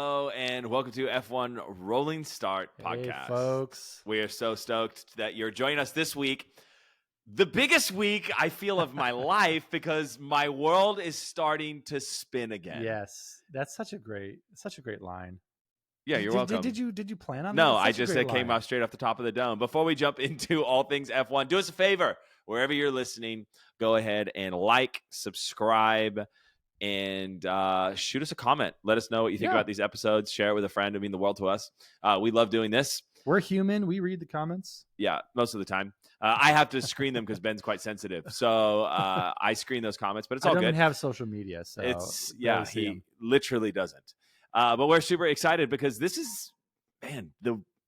Hello and welcome to F1 Rolling Start podcast. Hey, folks. We are so stoked that you're joining us this week. The biggest week I feel of my life because my world is starting to spin again. Yes, that's such a great line. Yeah, you're welcome. Did you plan on that? No, That's I such a just great came line. off straight off the top of the dome. Before we jump into all things F1, do us a favor. Wherever you're listening, go ahead and like, subscribe, and shoot us a comment. Let us know what you think about these episodes. Share it with a friend. It would mean the world to us. We love doing this. We're human. We read the comments. Yeah, most of the time. I have to screen them because Ben's quite sensitive. So I screen those comments, but it's all I good. don't even have social media, so he literally doesn't. But we're super excited because this is, man,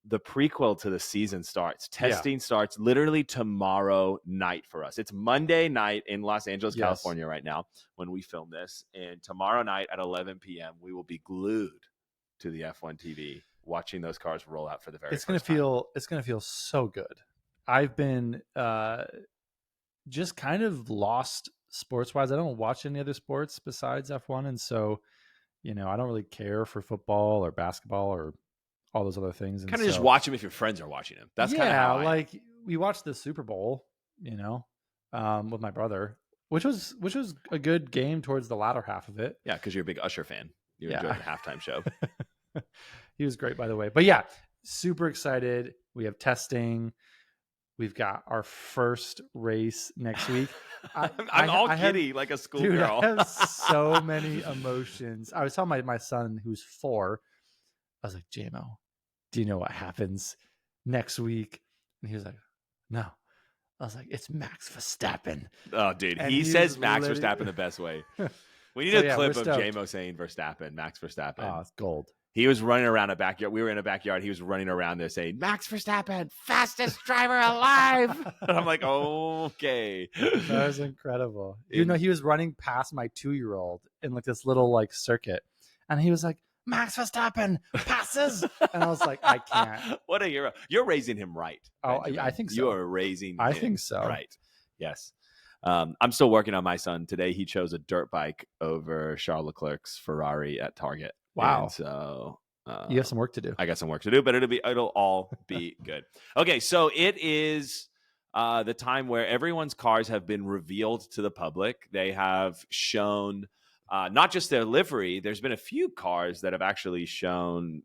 the prequel to the season starts. Testing starts literally tomorrow night for us. It's Monday night in Los Angeles, California right now when we film this. And tomorrow night at 11 p.m., we will be glued to the F1 TV watching those cars roll out for the very first time. It's going to feel so good. I've been just kind of lost sports-wise. I don't watch any other sports besides F1. And so, I don't really care for football or basketball or all those other things. Kind of just watch them if your friends are watching them. That's kind of how I am. We watched the Super Bowl, with my brother, which was a good game towards the latter half of it. Yeah, because you're a big Usher fan. You enjoyed the halftime show. He was great, by the way. But yeah, super excited. We have testing. We've got our first race next week. I'm all giddy like a schoolgirl. I have so many emotions. I was telling my son, who's 4, I was like, JMO, do you know what happens next week? And he was like, no. I was like, it's Max Verstappen. Oh, dude. He says Max Verstappen the best way. We need a clip of JMO saying Verstappen, Max Verstappen. Oh, it's gold. He was running around a backyard. We were in a backyard. He was running around there saying, Max Verstappen, fastest driver alive. And I'm like, okay. That was incredible. He was running past my 2-year-old in like this little circuit. And he was like, Max Verstappen passes. And I was like, I can't. What a hero. You're raising him right. Oh, I think so. You are raising him think so. Right. Yes. I'm still working on my son. Today, he chose a dirt bike over Charles Leclerc's Ferrari at Target. Wow. And so you have some work to do. I got some work to do, but it'll all be good. Okay, so it is the time where everyone's cars have been revealed to the public. They have shown not just their livery. There's been a few cars that have actually shown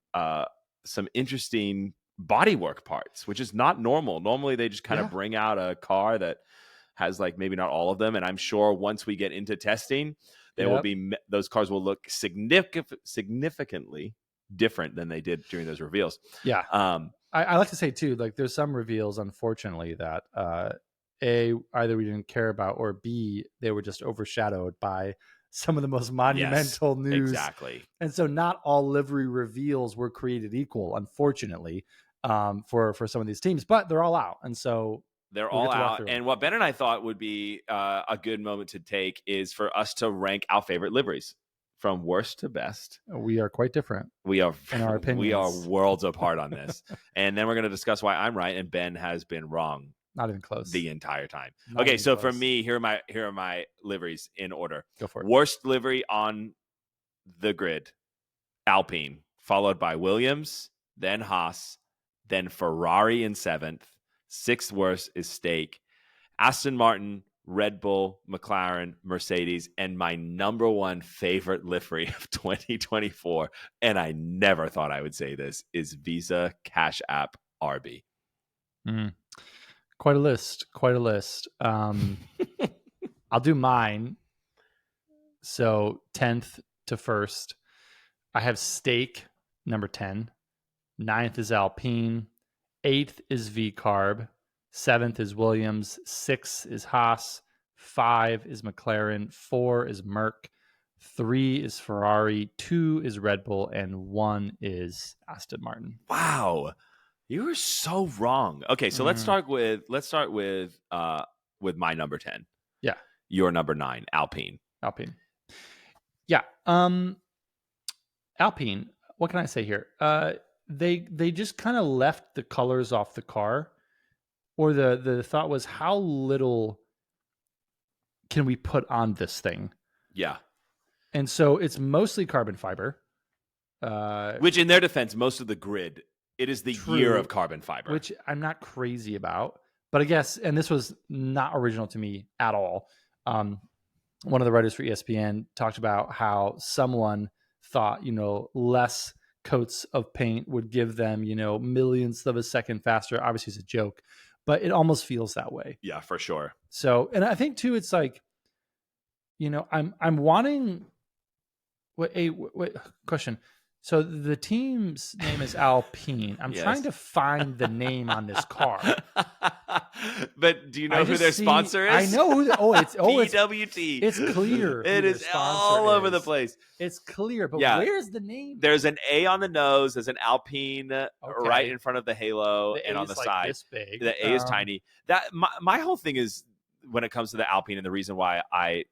some interesting bodywork parts, which is not normal. Normally, they just kind of bring out a car that has maybe not all of them. And I'm sure once we get into testing, those cars will look significantly different than they did during those reveals. Yeah. I like to say too, there's some reveals, unfortunately, that A, either we didn't care about, or B, they were just overshadowed by some of the most monumental news. Exactly. And so not all livery reveals were created equal, unfortunately, for some of these teams, but they're all out. And so they're all out. And what Ben and I thought would be a good moment to take is for us to rank our favorite liveries from worst to best. We are quite different. We are, in our opinions. We are worlds apart on this. And then we're going to discuss why I'm right and Ben has been wrong. Not even close. The entire time. Okay, so for me, here are my liveries in order. Go for it. Worst livery on the grid, Alpine, followed by Williams, then Haas, then Ferrari in 7th. 6th worst is Stake, Aston Martin, Red Bull, McLaren, Mercedes, and my number one favorite livery of 2024, and I never thought I would say this, is Visa Cash App RB. Quite a list. I'll do mine. So 10th to 1st, I have Stake, number 10. 9th is Alpine. 8th is V-Carb. 7th is Williams. 6th is Haas. 5 is McLaren. 4 is Merc. 3 is Ferrari. 2 is Red Bull. And 1 is Aston Martin. Wow. You were so wrong. Okay, so let's start with my number 10. Yeah. Your number 9, Alpine. Yeah. Alpine, what can I say here? They just kind of left the colors off the car, or the thought was, how little can we put on this thing? Yeah. And so it's mostly carbon fiber. Which, in their defense, most of the grid, it is the year of carbon fiber. Which I'm not crazy about. But I guess, and this was not original to me at all. One of the writers for ESPN talked about how someone thought, less coats of paint would give them, millionths of a second faster. Obviously, it's a joke, but it almost feels that way. Yeah, for sure. So, and I think too, it's like, I'm wanting. Wait, question. So the team's name is Alpine. I'm trying to find the name on this car. But do you know who their sponsor is? I know who. It's PWT. It's clear. It is all over the place. It's clear, but where's the name? There's an A on the nose. There's an Alpine right in front of the halo and on the side. This big. The A is tiny. That my whole thing is when it comes to the Alpine, and the reason why I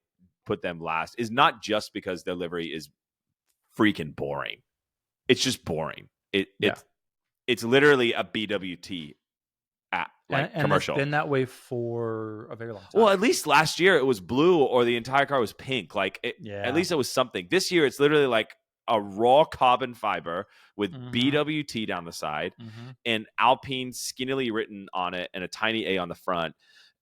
put them last is not just because their livery is freaking boring. It's just boring. It's literally a BWT commercial. It's been that way for a very long time. Well, at least last year it was blue or the entire car was pink. At least it was something. This year it's literally like a raw carbon fiber with BWT down the side and Alpine skinnily written on it and a tiny A on the front.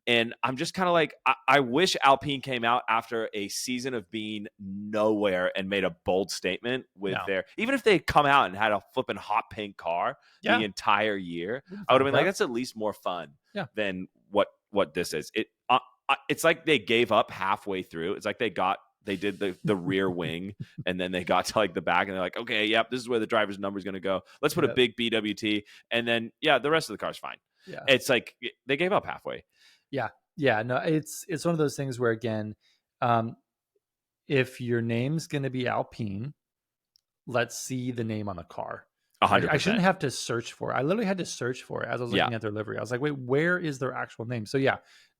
And I'm just kind of like, I wish Alpine came out after a season of being nowhere and made a bold statement with even if they had come out and had a flipping hot pink car the entire year, I would have been like, that's at least more fun than what this is. It's like they gave up halfway through. It's like they did the rear wing and then they got to like the back and they're like, okay, this is where the driver's number is going to go. Let's put a big BWT. And then, the rest of the car's fine. Yeah. It's like they gave up halfway. Yeah. No, it's one of those things where, again, if your name's going to be Alpine, let's see the name on the car. 100%. I shouldn't have to search for it. I literally had to search for it as I was looking at their livery. I was like, wait, where is their actual name? So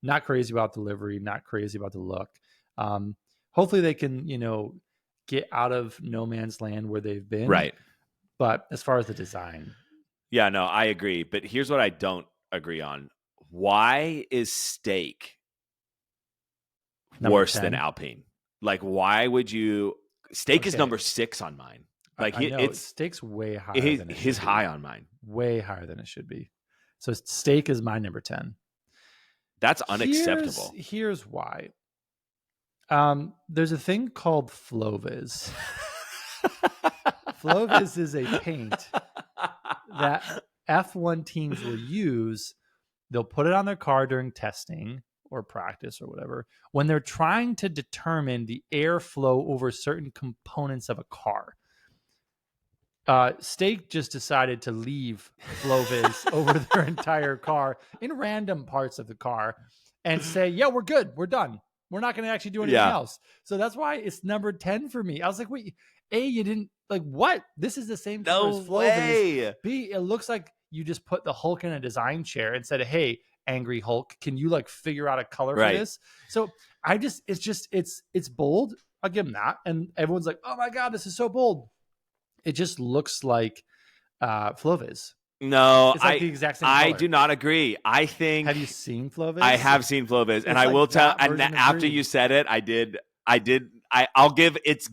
not crazy about the livery, not crazy about the look. Hopefully they can, get out of no man's land where they've been. Right. But as far as the design. Yeah, no, I agree. But here's what I don't agree on. Why is steak worse than Alpine? Like, why would you? Steak is number 6 on mine. Like, steak's way higher. Than it his high on mine. Way higher than it should be. So steak is my number 10. That's unacceptable. Here's why. There's a thing called FlowViz. FlowViz is a paint that F1 teams will use. They'll put it on their car during testing or practice or whatever when they're trying to determine the airflow over certain components of a car. Steak just decided to leave FlowViz over their entire car in random parts of the car and say, we're good. We're done. We're not going to actually do anything else. So that's why it's number 10 for me. I was like, wait, A, you didn't like what? This is the same color as FlowViz. Way. B, it looks like you just put the Hulk in a design chair and said, hey, angry Hulk, can you like figure out a color for this? So it's bold. I'll give them that. And everyone's like, oh my God, this is so bold. It just looks like FlowViz. No, it's like the exact same color. I do not agree. I think. Have you seen FlowViz? I have seen FlowViz, and I will tell. And after you said it, I did. I'll give it's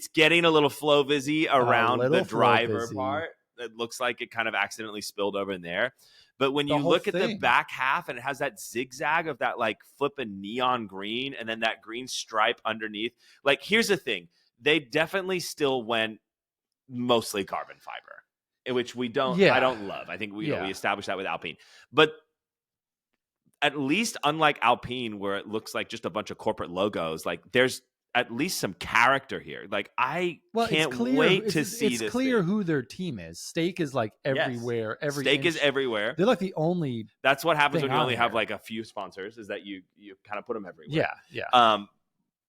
getting a little FlowVizzy around the driver part. It looks like it kind of accidentally spilled over in there. But when you look at the back half and it has that zigzag of that like flipping neon green and then that green stripe underneath, like here's the thing. They definitely still went mostly carbon fiber, which I don't love. I think we established that with Alpine. But at least unlike Alpine, where it looks like just a bunch of corporate logos, like there's at least some character here. Like can't wait to see this. It's clear who their team is. Steak is like everywhere. Yes. Steak is everywhere. They're like the only. That's what happens when you only have like a few sponsors. Is that you kind of put them everywhere. Yeah.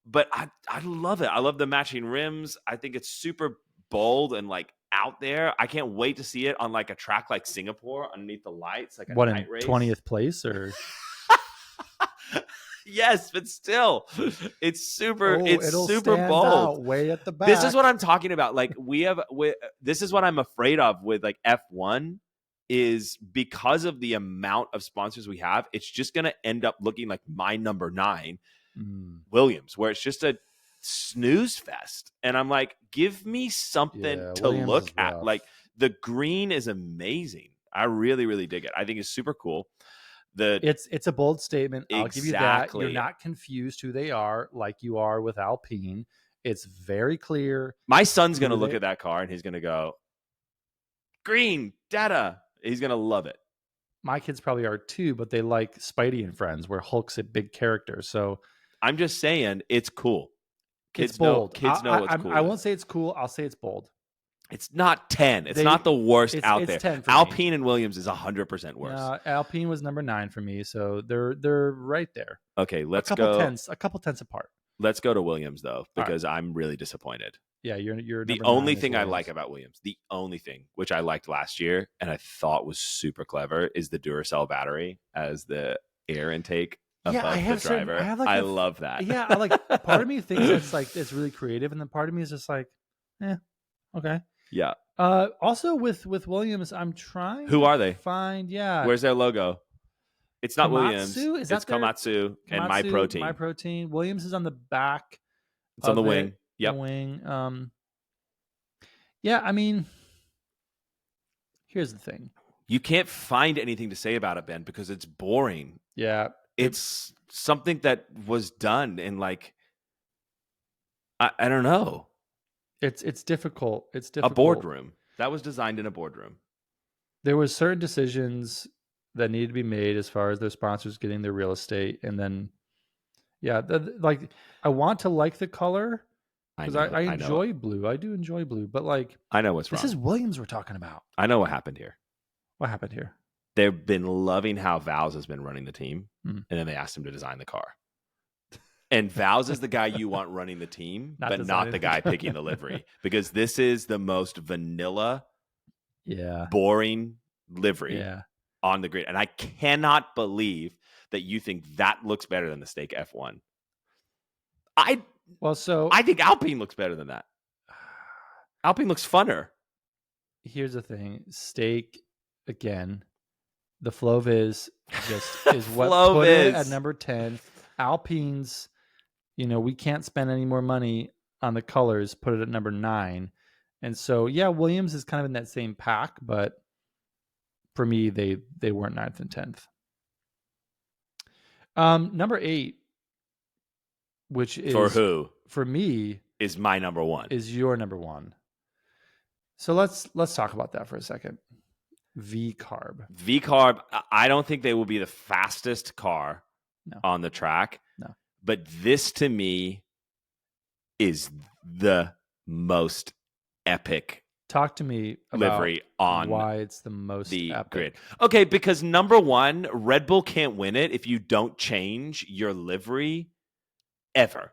But I love it. I love the matching rims. I think it's super bold and like out there. I can't wait to see it on like a track like Singapore underneath the lights, like a night race. 20th place or. Yes, but still, it's super bold. Out way at the back. This is what I'm talking about. Like this is what I'm afraid of with like F1 is because of the amount of sponsors we have. It's just going to end up looking like my number 9, Williams, where it's just snooze fest. And I'm like, give me something Yeah, to Williams look is at. rough. Like the green is amazing. I really, really dig it. I think it's super cool. It's a bold statement. I'll give you that. You're Exactly. not confused who they are like you are with Alpine. It's very clear. My son's going to who look they- at that car and he's going to go, green, data. He's going to love it. My kids probably are too, but they like Spidey and Friends, where Hulk's a big character. So I'm just saying it's cool. it's bold. Kids know what's cool. I won't say it's cool. I'll say it's bold. It's not 10. It's not the worst out it's there. 10 for Alpine and Williams is 100% worse. Alpine was number 9 for me, so they're right there. Okay, a couple tenths apart. Let's go to Williams though, because I'm really disappointed. Yeah, you're the only thing I like about Williams, the only thing which I liked last year and I thought was super clever, is the Duracell battery as the air intake above the driver. I love that. Yeah, part of me thinks it's really creative, and then part of me is just like, okay. Yeah. Also with Williams, I'm trying. Who are they? Find Where's their logo? It's not Komatsu? Williams. It's Komatsu and My Protein. My Protein. Williams is on the back. It's on the wing. Yep. The wing. Yeah, I mean, here's the thing. You can't find anything to say about it, Ben, because it's boring. Yeah. It's something that was done in like, I don't know. It's difficult. It's difficult. A boardroom. That was designed in a boardroom. There was certain decisions that needed to be made as far as their sponsors getting their real estate. And then, I want to like the color because I enjoy blue. I do enjoy blue, but I know what's wrong. This is Williams we're talking about. I know what happened here. What happened here? They've been loving how Vowles has been running the team, and then they asked him to design the car. And Vowles is the guy you want running the team, but not the guy picking the livery, because this is the most vanilla, boring livery on the grid. And I cannot believe that you think that looks better than the Stake F1. I think Alpine looks better than that. Alpine looks funner. Here's the thing. Stake, again, the FlowViz is what put it at number 10. Alpine's, we can't spend any more money on the colors, put it at number 9. And so, Williams is kind of in that same pack, but for me, they weren't 9th and 10th. Number 8, which is for who? For me, is my number 1. Is your number 1. So let's talk about that for a second. V-Carb, I don't think they will be the fastest car on the track. No. But this to me is the most epic. Talk to me about livery on why it's the most the epic grid. Okay, because number 1, Red Bull can't win it if you don't change your livery ever.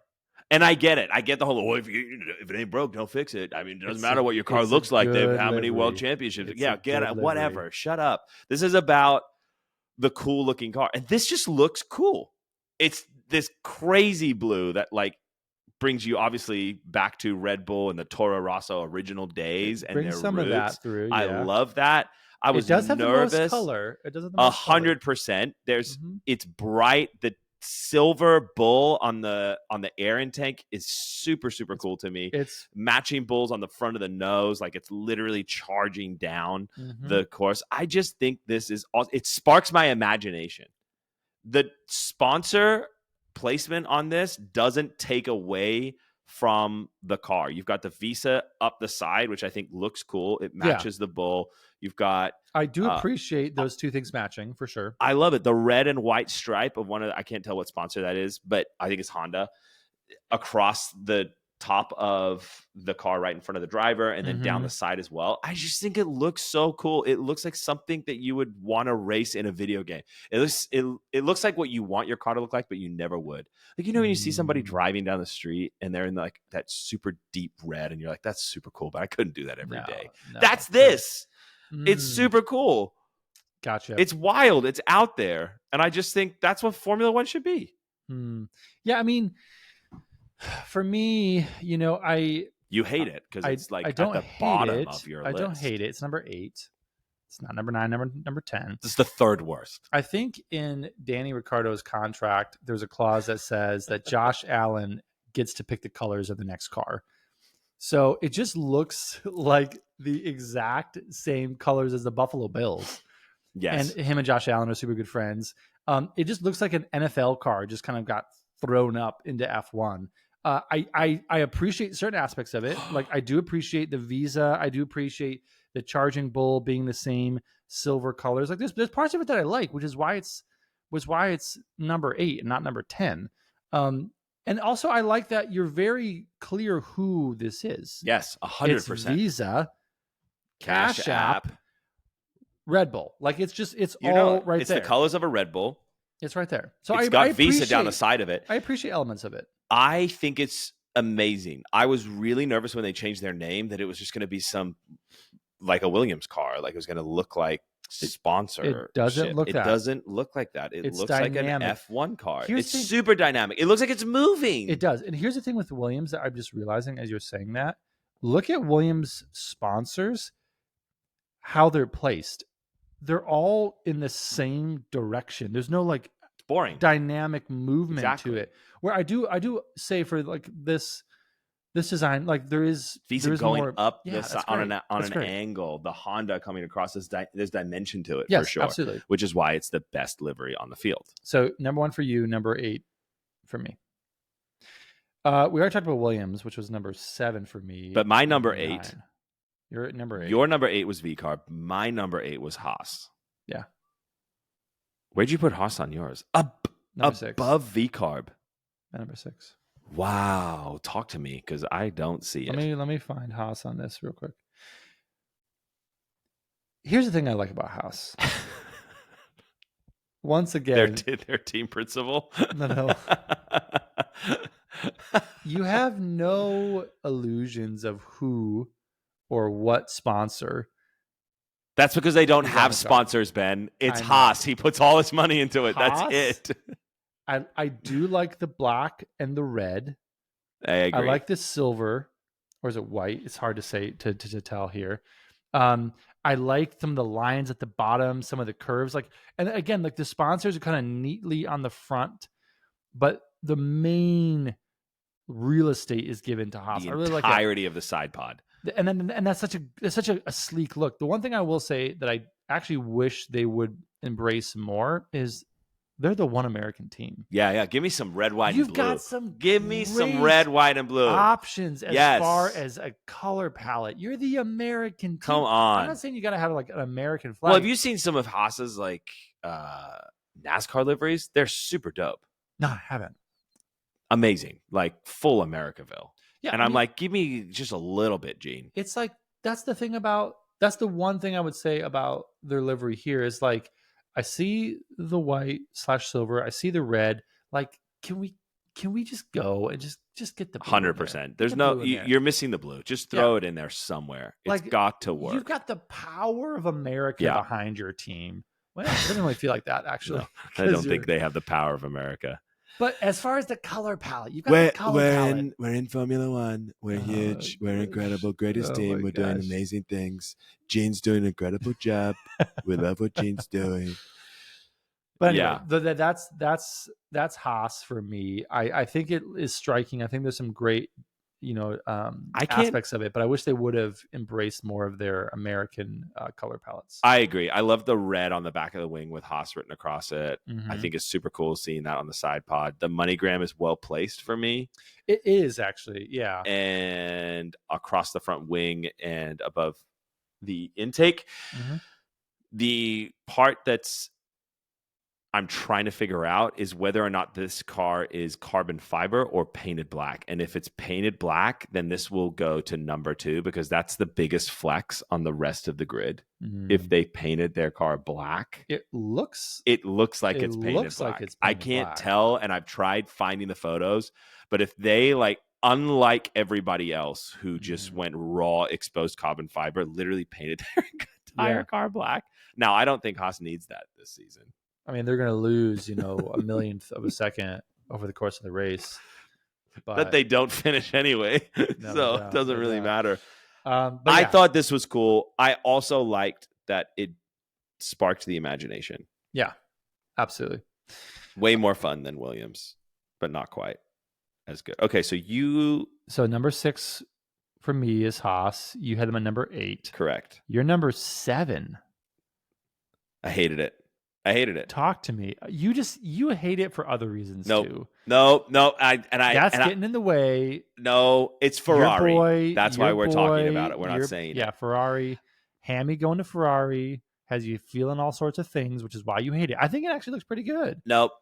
And I get it. I get the whole, if it ain't broke, don't fix it. I mean, it doesn't matter what your car looks like. They have how many world championships. Get it. Whatever. Shut up. This is about the cool looking car. And this just looks cool. It's this crazy blue that brings you obviously back to Red Bull and the Toro Rosso original days and their some roots. Of that through. I love that. I was nervous. Have the most color. It does have the most 100%. It's bright. The silver bull on the air intake is super cool to me. It's matching bulls on the front of the nose, it's literally charging down the course. I just think this is awesome. It sparks my imagination. The sponsor placement on this doesn't take away from the car. You've got the Visa up the side, which I think looks cool. It matches the bull. You've got I do appreciate those two things matching for sure. I love it. The red and white stripe of I can't tell what sponsor that is, but I think it's Honda, across the top of the car right in front of the driver and then down the side as well. I just think it looks so cool. It looks like something that you would want to race in a video game. It looks like what you want your car to look like, but you never would. When you see somebody driving down the street and they're in that super deep red and you're like, that's super cool, but I couldn't do that every day. That's this. It's super cool. Gotcha. It's wild. It's out there. And I just think that's what Formula One should be. Yeah, I mean, for me, you hate it because it's at the bottom of your list. I don't hate it. It's number 8. It's not number 9, number 10. It's the third worst. I think in Danny Ricciardo's contract, there's a clause that says that Josh Allen gets to pick the colors of the next car. So it just looks like the exact same colors as the Buffalo Bills. Yes. And him and Josh Allen are super good friends. It just looks like an NFL car just kind of got thrown up into F1. I appreciate certain aspects of it. Like I do appreciate the Visa. I do appreciate the charging bull being the same silver colors. Like there's parts of it that I like, which is why it's number 8 and not number 10. And also I like that you're very clear who this is. Yes, 100%. It's Visa, Cash App, Red Bull. Like it's all right it's there. It's the colors of a Red Bull. It's right there. So it's got Visa down the side of it. I appreciate elements of it. I think it's amazing. I was really nervous when they changed their name that it was just going to be some like a Williams car, like it was going to look like sponsor. It doesn't look that. It doesn't look like that. It looks dynamic. like an F1 car. It's super dynamic. It looks like it's moving. It does. And here's the thing with Williams that I'm just realizing as you're saying that. Look at Williams sponsors, how they're placed. They're all in the same direction. There's no like boring dynamic movement to it. Where I do say for like this design, like there's going more, up on an angle. The Honda coming across there's dimension to it, yes, for sure. Absolutely. Which is why it's the best livery on the field. So number 1 for you, number 8 for me. We already talked about Williams, which was number 7 for me. But my number 8. You're at number 8. Your number 8 was V-Carb. My number 8 was Haas. Yeah. Where'd you put Haas on yours? Number 6. Above V-Carb. Number 6. Wow. Talk to me because I don't see it. Let me find Haas on this real quick. Here's the thing I like about Haas. Once again, their team principal. No. You have no illusions of who or what sponsor. That's because they don't have sponsors, Ben. It's Haas. He puts all his money into it. Haas, that's it. I do like the black and the red. I agree. I like the silver, or is it white? It's hard to say to tell here. I like some of the lines at the bottom, some of the curves. Like, and again, like the sponsors are kind of neatly on the front, but the main real estate is given to Haas. The I really entirety like of the side pod. And that's such a sleek look. The one thing I will say that I actually wish they would embrace more is they're the one American team. Yeah. Give me some red, white, and blue. You've got some Give me some red, white, and blue options as far as a color palette. You're the American team. Come on. I'm not saying you got to have like an American flag. Well, have you seen some of Haas's like NASCAR liveries? They're super dope. No, I haven't. Amazing, like full Americaville. Yeah, and I'm like, give me just a little bit, Gene. It's like that's the one thing I would say about their livery here is like I see the white / silver, I see the red. Like, can we just go and just get the blue 100%? There's no you're missing the blue. Just throw it in there somewhere. It's got to work. You've got the power of America behind your team. Well, it doesn't really feel like that actually. No, I don't think they have the power of America. But as far as the color palette, you've got the color palette. We're in Formula One. We're huge. We're incredible. Greatest team. We're doing amazing things. Gene's doing an incredible job. We love what Gene's doing. But anyway, that's Haas for me. I think it is striking. I think there's some great, aspects of it, but I wish they would have embraced more of their American color palettes. I agree. I love the red on the back of the wing with Haas written across it. Mm-hmm. I think it's super cool seeing that on the side pod. The MoneyGram is well placed for me. It is actually, yeah. And across the front wing and above the intake. Mm-hmm. The part that's I'm trying to figure out is whether or not this car is carbon fiber or painted black. And if it's painted black, then this will go to number 2 because that's the biggest flex on the rest of the grid. Mm. If they painted their car black, it looks like it's painted black. I can't tell, and I've tried finding the photos, but if they unlike everybody else who just went raw exposed carbon fiber, literally painted their entire car black. Now, I don't think Haas needs that this season. I mean, they're going to lose, a millionth of a second over the course of the race. But they don't finish anyway, so it doesn't really matter. I thought this was cool. I also liked that it sparked the imagination. Yeah, absolutely. Way more fun than Williams, but not quite. as good. Okay, so you So number 6 for me is Haas. You had them at number 8. correct. You're number 7. I hated it. I hated it. Talk to me. You hate it for other reasons Nope. too. No. That's getting in the way. No, it's Ferrari. Your boy, That's why we're talking about it. We're not saying it. Yeah, Ferrari. Hammy going to Ferrari has you feeling all sorts of things, which is why you hate it. I think it actually looks pretty good. Nope,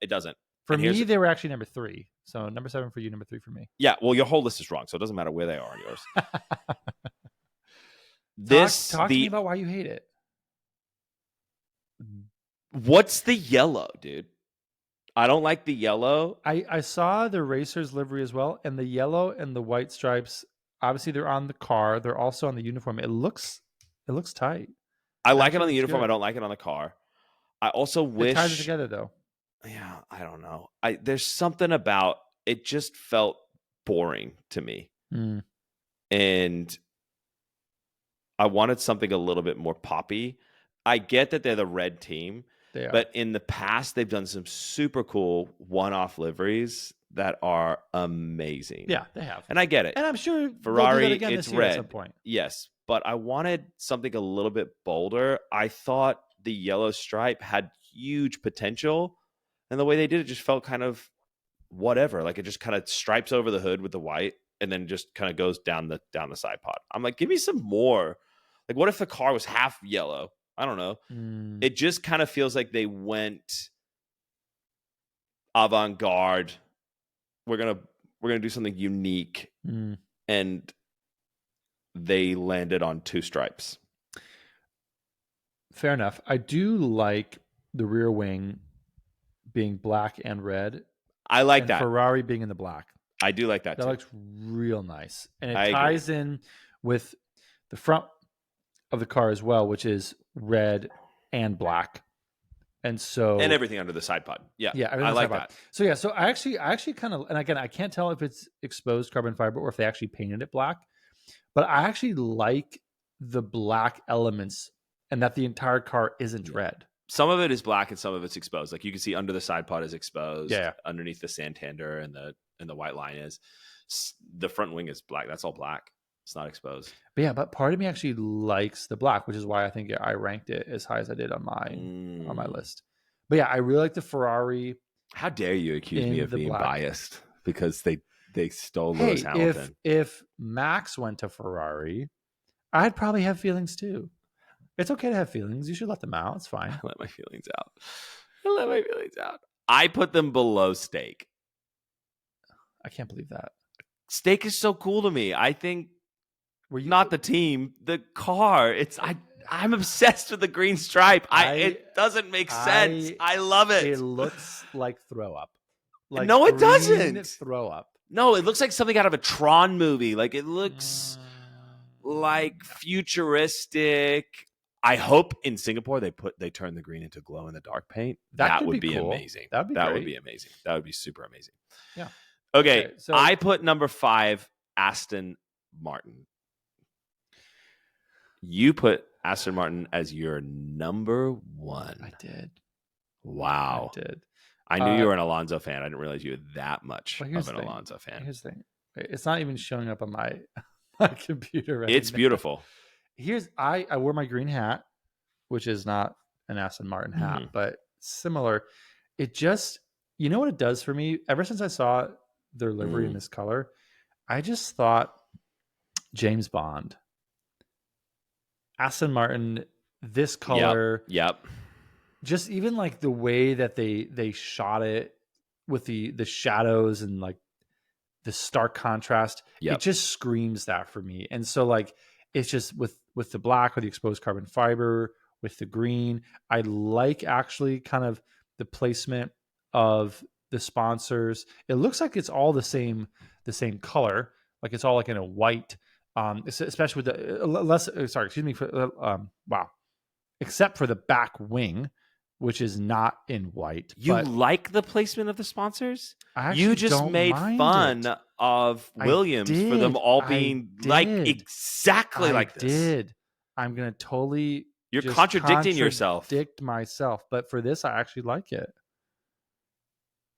it doesn't. For me, they were actually number 3. So number 7 for you, number 3 for me. Yeah, well, your whole list is wrong, so it doesn't matter where they are on yours. Talk to me about why you hate it. What's the yellow, dude? I don't like the yellow. I saw the racer's livery as well, and the yellow and the white stripes. Obviously, they're on the car. They're also on the uniform. It looks tight. I like it on the uniform. Good. I don't like it on the car. I also wish it ties it together though. Yeah, I don't know. There's something about it just felt boring to me, and I wanted something a little bit more poppy. I get that they're the red team, but in the past they've done some super cool one-off liveries that are amazing. Yeah, they have, and I get it. And I'm sure Ferrari, they'll do that again it's this year red at some point. Yes, but I wanted something a little bit bolder. I thought the yellow stripe had huge potential, and the way they did it just felt kind of whatever. Like it just kind of stripes over the hood with the white, and then just kind of goes down the side pod. I'm like, give me some more. Like, what if the car was half yellow? I don't know. It just kind of feels like they went avant-garde. We're gonna do something unique, and they landed on 2 stripes. Fair enough. I do like the rear wing being black and red. I like that. Ferrari being in the black. I do like that. That too. looks real nice, and it I ties agree. in with the front of the car as well, which is red and black, and everything under the side pod. Yeah, I like that. So yeah, so I actually kind of, and again, I can't tell if it's exposed carbon fiber or if they actually painted it black, but I actually like the black elements and that the entire car isn't red. Some of it is black and some of it's exposed. Like you can see under the side pod is exposed. Yeah. Underneath the Santander and the white line is. The front wing is black. That's all black. It's not exposed. But yeah, but part of me actually likes the black, which is why I think I ranked it as high as I did on my list. But yeah, I really like the Ferrari. How dare you accuse me of being biased because they stole Lewis Hamilton? If Max went to Ferrari, I'd probably have feelings too. It's okay to have feelings. You should let them out. It's fine. I let my feelings out. I put them below Steak. I can't believe that. Steak is so cool to me. I think not the team, the car. I'm obsessed with the green stripe. It doesn't make sense. I love it. It looks like throw up. Like no, it doesn't. Throw up. No, it looks like something out of a Tron movie. Like it looks like futuristic. I hope in Singapore they turn the green into glow in the dark paint. That would be cool. Amazing. That would be amazing. That would be super amazing. Yeah. Okay, so I put number 5 Aston Martin. You put Aston Martin as your number 1. I did. Wow. I did. I knew you were an Alonso fan. I didn't realize you were that much of an Alonso fan. Here's the thing. It's not even showing up on my computer right now. It's beautiful. I wore my green hat, which is not an Aston Martin hat, but similar. It just, you know what it does for me? Ever since I saw their livery in this color, I just thought James Bond. Aston Martin, this color. Yep. Just even like the way that they shot it with the shadows and like the stark contrast, it just screams that for me. And so like it's just with the black or the exposed carbon fiber, with the green, I like actually kind of the placement of the sponsors. It looks like it's all the same color, like it's all like in a white. Especially with except for the back wing, which is not in white. You like the placement of the sponsors? You just made fun of Williams for them all being like exactly like this. I did. I'm going to totally... You're contradicting yourself. Contradict myself. But for this, I actually like it.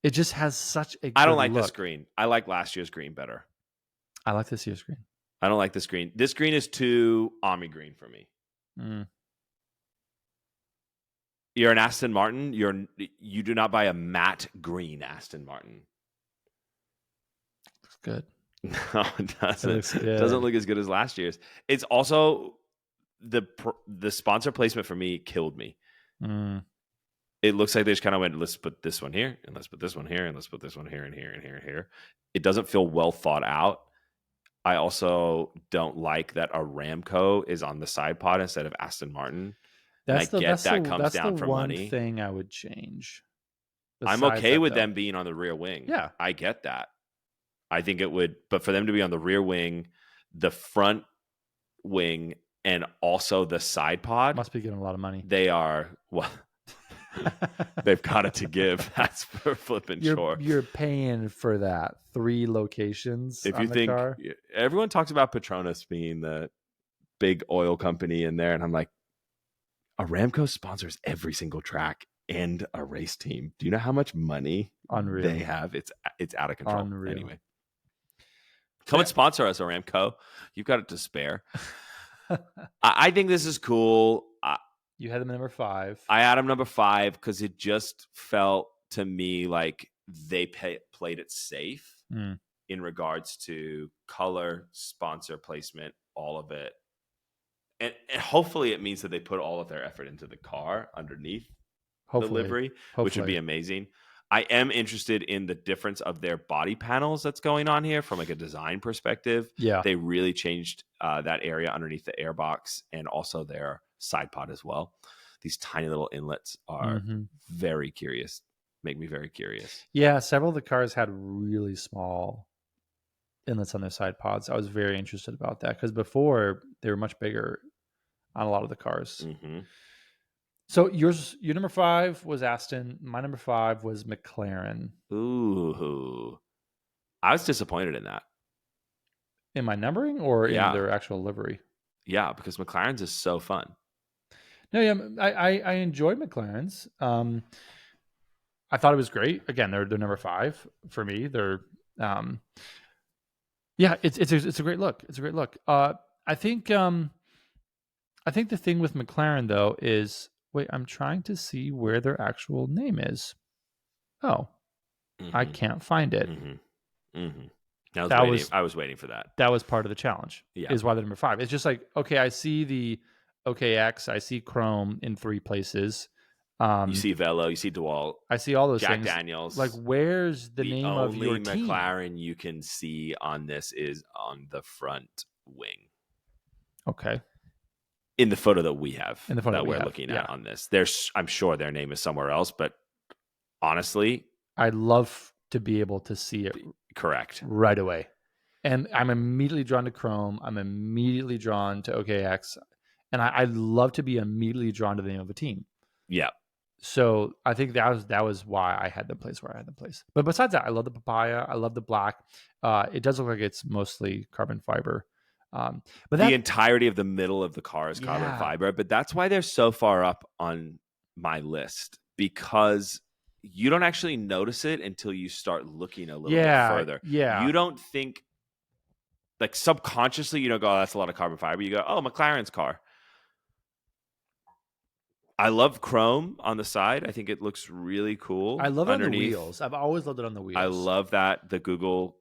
It just has such a good I don't like look. this green. I like last year's green better. I like this year's green. I don't like this green. This green is too army green for me. You're an Aston Martin. You do not buy a matte green Aston Martin. Looks good. No, it doesn't. It looks good. It doesn't look as good as last year's. It's also the sponsor placement for me killed me. It looks like they just kind of went, let's put this one here, and let's put this one here, and let's put this one here, and here, and here, and here. It doesn't feel well thought out. I also don't like that Aramco is on the side pod instead of Aston Martin. That comes down from money. One thing I would change. I'm okay with them being on the rear wing. Yeah, I get that. I think it would, but for them to be on the rear wing, the front wing, and also the side pod, must be getting a lot of money. They are they've got it to give. That's for flipping sure. You're paying for that 3 locations. If you think car. Everyone talks about Petronas being the big oil company in there, and I'm like, Aramco sponsors every single track and a race team. Do you know how much money they have? It's out of control. Unreal. Anyway, come and sponsor us, Aramco. You've got it to spare. I think this is cool. You had them number 5. I had them number 5 because it just felt to me like they played it safe in regards to color, sponsor placement, all of it. And hopefully it means that they put all of their effort into the car underneath the livery, which would be amazing. I am interested in the difference of their body panels that's going on here from like a design perspective. Yeah. They really changed that area underneath the airbox and also their side pod as well. These tiny little inlets are very curious. Make me very curious. Yeah, several of the cars had really small inlets on their side pods. I was very interested about that because before they were much bigger on a lot of the cars. So your number 5 was Aston. My number 5 was McLaren. Ooh, I was disappointed in that. In my numbering or in their actual livery? Yeah, because McLaren's is so fun. No, yeah, I enjoyed McLaren's. I thought it was great. Again, they're number 5 for me. They're it's a great look. It's a great look. I think the thing with McLaren though is, wait, I'm trying to see where their actual name is. Oh, I can't find it. I was waiting for that. That was part of the challenge. Yeah, is why they're number 5. It's just like, okay, I see the OKX, I see Chrome in 3 places. You see Velo, you see DeWalt. I see all those Jack things. Daniels. Like, where's the name of your team? The only McLaren you can see on this is on the front wing. Okay. In the photo that we have, that we're looking at on this, I'm sure their name is somewhere else, but honestly, I'd love to be able to see it correct right away. And I'm immediately drawn to Chrome. I'm immediately drawn to OKX, and I'd love to be immediately drawn to the name of a team. Yeah. So I think that was why I had them placed where I had them placed. But besides that, I love the papaya. I love the black. It does look like it's mostly carbon fiber. But the entirety of the middle of the car is carbon fiber. But that's why they're so far up on my list, because you don't actually notice it until you start looking a little bit further. Yeah. You don't think, like subconsciously, you don't go, oh, that's a lot of carbon fiber. You go, oh, McLaren's car. I love chrome on the side. I think it looks really cool. I love it underneath. On the wheels. I've always loved it on the wheels. I love that. The Google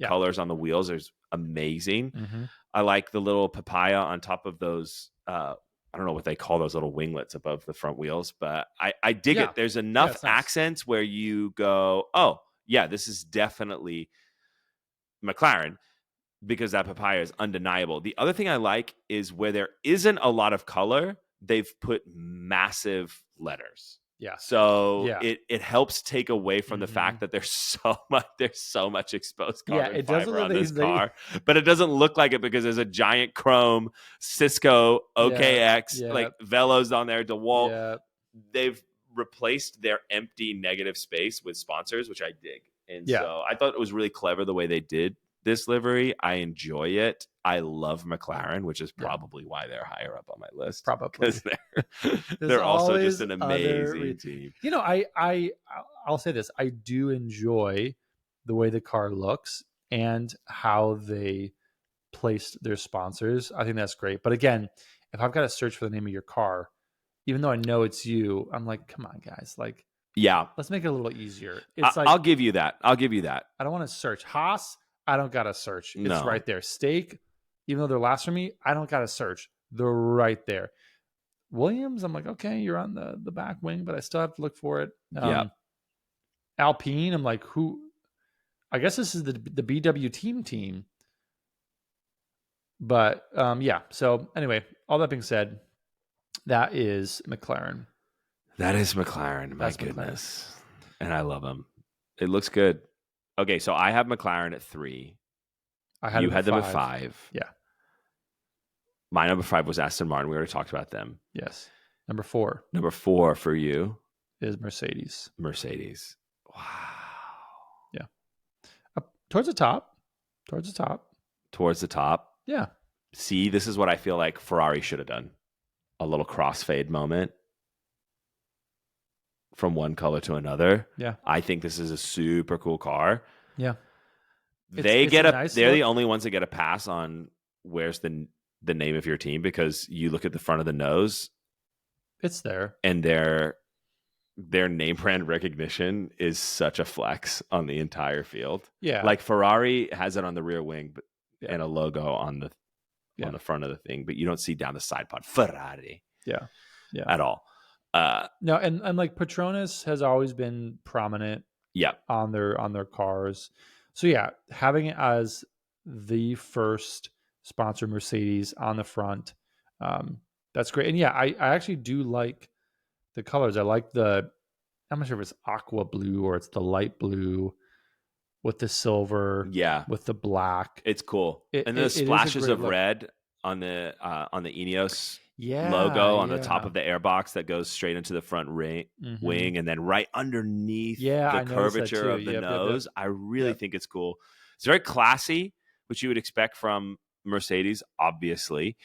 colors on the wheels is amazing. I like the little papaya on top of those. I don't know what they call those little winglets above the front wheels, but I dig it. There's enough accents where you go, oh, yeah, this is definitely McLaren, because that papaya is undeniable. The other thing I like is where there isn't a lot of color, they've put massive letters. Yeah. So it helps take away from the fact that there's so much exposed carbon fiber on this car, but it doesn't look like it because there's a giant chrome Cisco OKX like Velos on there, DeWalt. Yeah. They've replaced their empty negative space with sponsors, which I dig. And so I thought it was really clever the way they did this livery. I enjoy it. I love McLaren, which is probably why they're higher up on my list. Probably they're also just an amazing team. You know, I'll say this: I do enjoy the way the car looks and how they placed their sponsors. I think that's great. But again, if I've got to search for the name of your car, even though I know it's you, I'm like, come on, guys, like, Yeah, let's make it a little easier. It's I'll give you that. I'll give you that. I don't want to search Haas. I don't got to search. It's No. right there. Steak, even though they're last for me, I don't got to search. They're right there. Williams, I'm like, okay, you're on the back wing, but I still have to look for it. Yeah. Alpine, I'm like, who? I guess this is the BW team. But yeah. So anyway, all that being said, that is McLaren. That is McLaren. My That's goodness. And I love them. It looks good. Okay, so I have McLaren at 3. You had them at 5. Yeah. My number 5 was Aston Martin. We already talked about them. Yes. Number 4. Number 4 for you is Mercedes. Mercedes. Wow. Yeah. Up towards the top. Towards the top. Yeah. See, this is what I feel like Ferrari should have done. A little crossfade moment from one color to another. Yeah. I think this is a super cool car. Yeah. They're the only ones that get a pass on where's the name of your team, because you look at the front of the nose. It's there. And their name brand recognition is such a flex on the entire field. Yeah. Like Ferrari has it on the rear wing and a logo on the front of the thing, but you don't see down the side pod Ferrari. Yeah. At all. No, and like Petronas has always been prominent. Yeah. On their cars. So yeah, having it as the first sponsor Mercedes on the front, that's great. And yeah, I actually do like the colors. I like I'm not sure if it's aqua blue or it's the light blue with the silver. Yeah. With the black. It's cool. And the splashes of red on the Ineos logo on the top of the airbox that goes straight into the front wing, and then right underneath the curvature of the nose. Yep. I really think it's cool. It's very classy, which you would expect from Mercedes, obviously.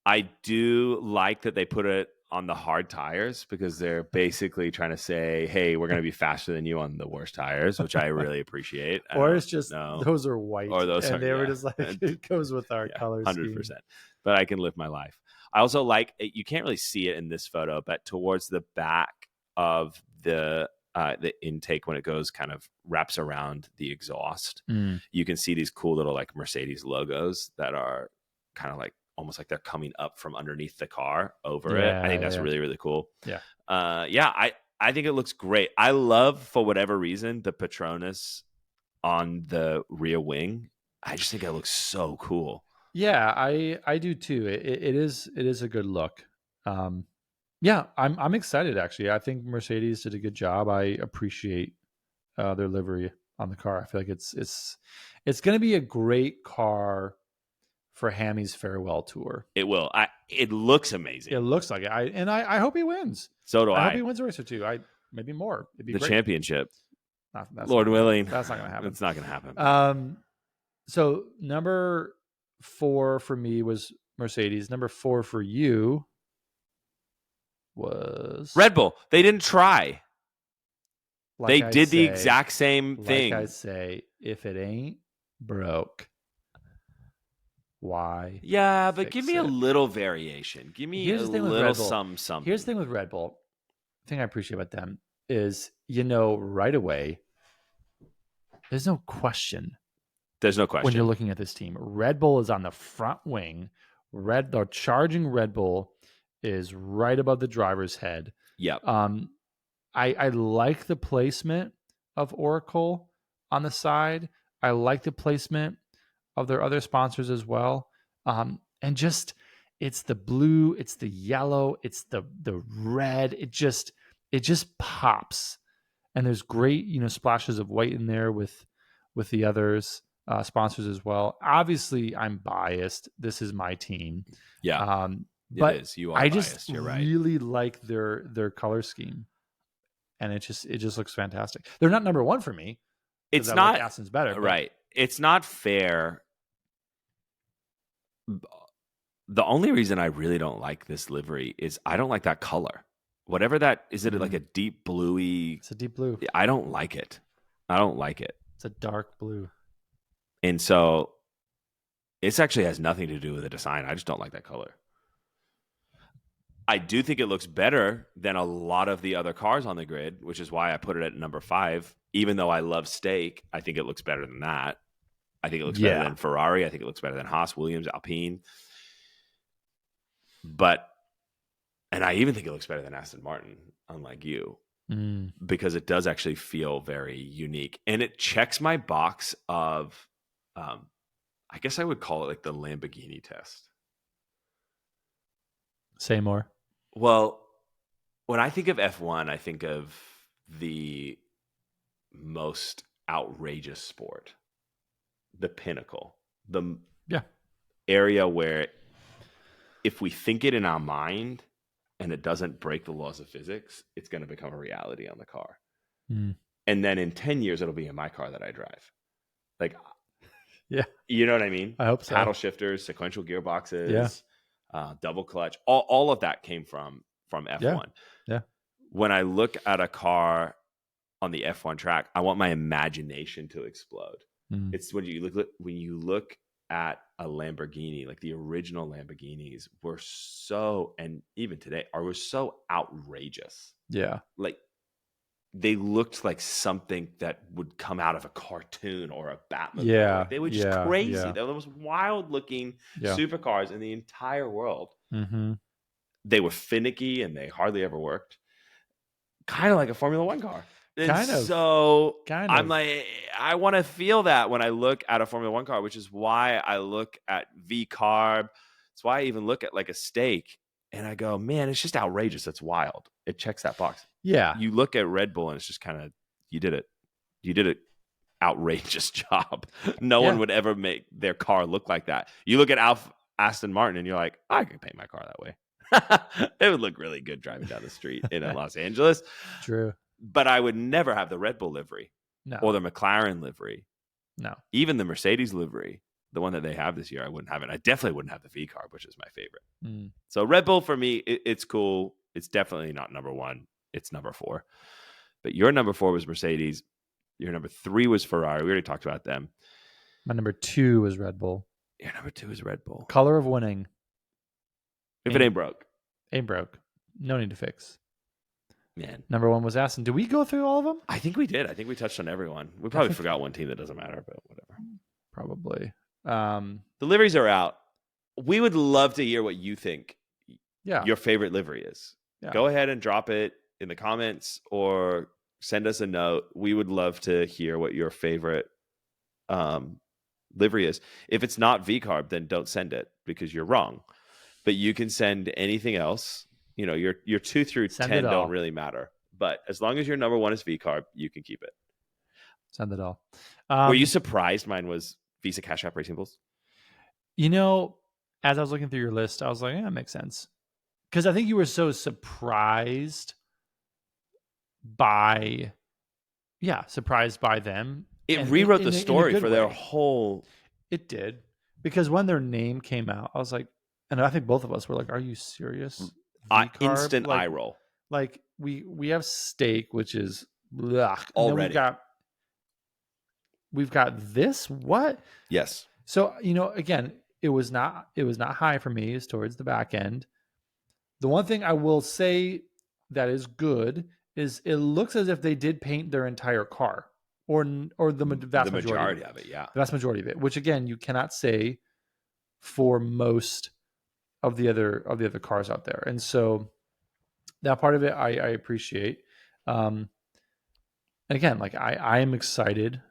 I do like that they put it on the hard tires, because they're basically trying to say, hey, we're going to be faster than you on the worst tires, which I really appreciate. Or it's just those are white, or those and they were just like, it goes with our colors 100%. But I can live my life. I also like, you can't really see it in this photo, but towards the back of the intake, when it goes kind of wraps around the exhaust, you can see these cool little like Mercedes logos that are kind of like almost like they're coming up from underneath the car over it. I think that's really, really cool. Yeah. I think it looks great. I love, for whatever reason, the Petronas on the rear wing. I just think it looks so cool. Yeah, I do too. It is a good look. Yeah, I'm excited actually. I think Mercedes did a good job. I appreciate their livery on the car. I feel like it's going to be a great car for Hammy's farewell tour. It will. It looks amazing. It looks like it. I hope he wins. So do I. I hope he wins a race or two. Maybe more. It'd be the great. Championship. That's Lord willing. That's not going to happen. It's not going to happen. So number 4 for me was Mercedes. Number 4 for you was Red Bull. They didn't try. They did the exact same thing. Like I say, if it ain't broke, why? Yeah, but give me a little variation. Give me a little something. Here's the thing with Red Bull. The thing I appreciate about them is, right away, there's no question. There's no question. When you're looking at this team, Red Bull is on the front wing. The charging Red Bull is right above the driver's head. Yep. I like the placement of Oracle on the side. I like the placement of their other sponsors as well. And just, it's the blue, it's the yellow, it's the red. It just pops. And there's great, splashes of white in there with the others. Sponsors as well. Obviously, I'm biased. This is my team. Yeah, but it is. You are I biased. just You're right. really like their color scheme, and it just looks fantastic. They're not number 1 for me. It's not. Like Aston's better, right? It's not fair. The only reason I really don't like this livery is I don't like that color. whatever that is. It like a deep bluey? It's a deep blue. I don't like it. I don't like it. It's a dark blue. And so it actually has nothing to do with the design. I just don't like that color. I do think it looks better than a lot of the other cars on the grid, which is why I put it at number 5. Even though I love steak, I think it looks better than that. I think it looks better than Ferrari. I think it looks better than Haas, Williams, Alpine. And I even think it looks better than Aston Martin, unlike you, because it does actually feel very unique. And it checks my box of, I guess I would call it like the Lamborghini test. Say more. Well, when I think of F1, I think of the most outrageous sport, the pinnacle, the area where if we think it in our mind and it doesn't break the laws of physics, it's going to become a reality on the car. And then in 10 years, it'll be in my car that I drive. Like, you know what I mean? I hope so. Paddle shifters, sequential gearboxes, double clutch, all of that came from F1. Yeah. When I look at a car on the F1 track, I want my imagination to explode. It's when you look at a Lamborghini, like the original Lamborghinis were so, and even today were so outrageous. Yeah. Like they looked like something that would come out of a cartoon or a Batman. Yeah. Like, they were just crazy. They were the most wild looking supercars in the entire world. They were finicky and they hardly ever worked. Kind of like a Formula One car. And so I'm like, I want to feel that when I look at a Formula One car, which is why I look at V-carb. It's why I even look at like a steak and I go, man, it's just outrageous. That's wild. It checks that box. Yeah. You look at Red Bull and it's just kind of, you did it. You did an outrageous job. No one would ever make their car look like that. You look at Aston Martin and you're like, I could paint my car that way. It would look really good driving down the street in Los Angeles. True. But I would never have the Red Bull livery or the McLaren livery. No. Even the Mercedes livery, the one that they have this year, I wouldn't have it. I definitely wouldn't have the V-carb, which is my favorite. So Red Bull for me, it's cool. It's definitely not number 1. It's number 4. But your number 4 was Mercedes. Your number 3 was Ferrari. We already talked about them. My number 2 was Red Bull. Your number 2 is Red Bull. Color of winning. If it ain't broke. Ain't broke. No need to fix. Man. Number 1 was Aston. Did we go through all of them? I think we did. I think we touched on everyone. We probably forgot one team that doesn't matter, but whatever. Probably. The liveries are out. We would love to hear what you think your favorite livery is. Yeah. Go ahead and drop it in the comments or send us a note. We would love to hear what your favorite livery is. If it's not V-carb, then don't send it because you're wrong. But you can send anything else. You know, your 2 through 10 don't really matter. But as long as your number 1 is V-carb, you can keep it. Send it all. Were you surprised mine was Visa Cash App Racing Bulls? You know, as I was looking through your list, I was like, yeah, that makes sense. Because I think you were so surprised by them. It rewrote the story for their whole... It did. Because when their name came out, I was like, and I think both of us were like, are you serious? Instant eye roll. Like we have steak, which is blech. Already. We've got this. What? Yes. So, you know, again, it was not high for me. It's towards the back end. The one thing I will say that is good is it looks as if they did paint their entire car or the vast majority of it. Yeah. The vast majority of it, which again, you cannot say for most of the other cars out there. And so that part of it, I appreciate. And again, like I am excited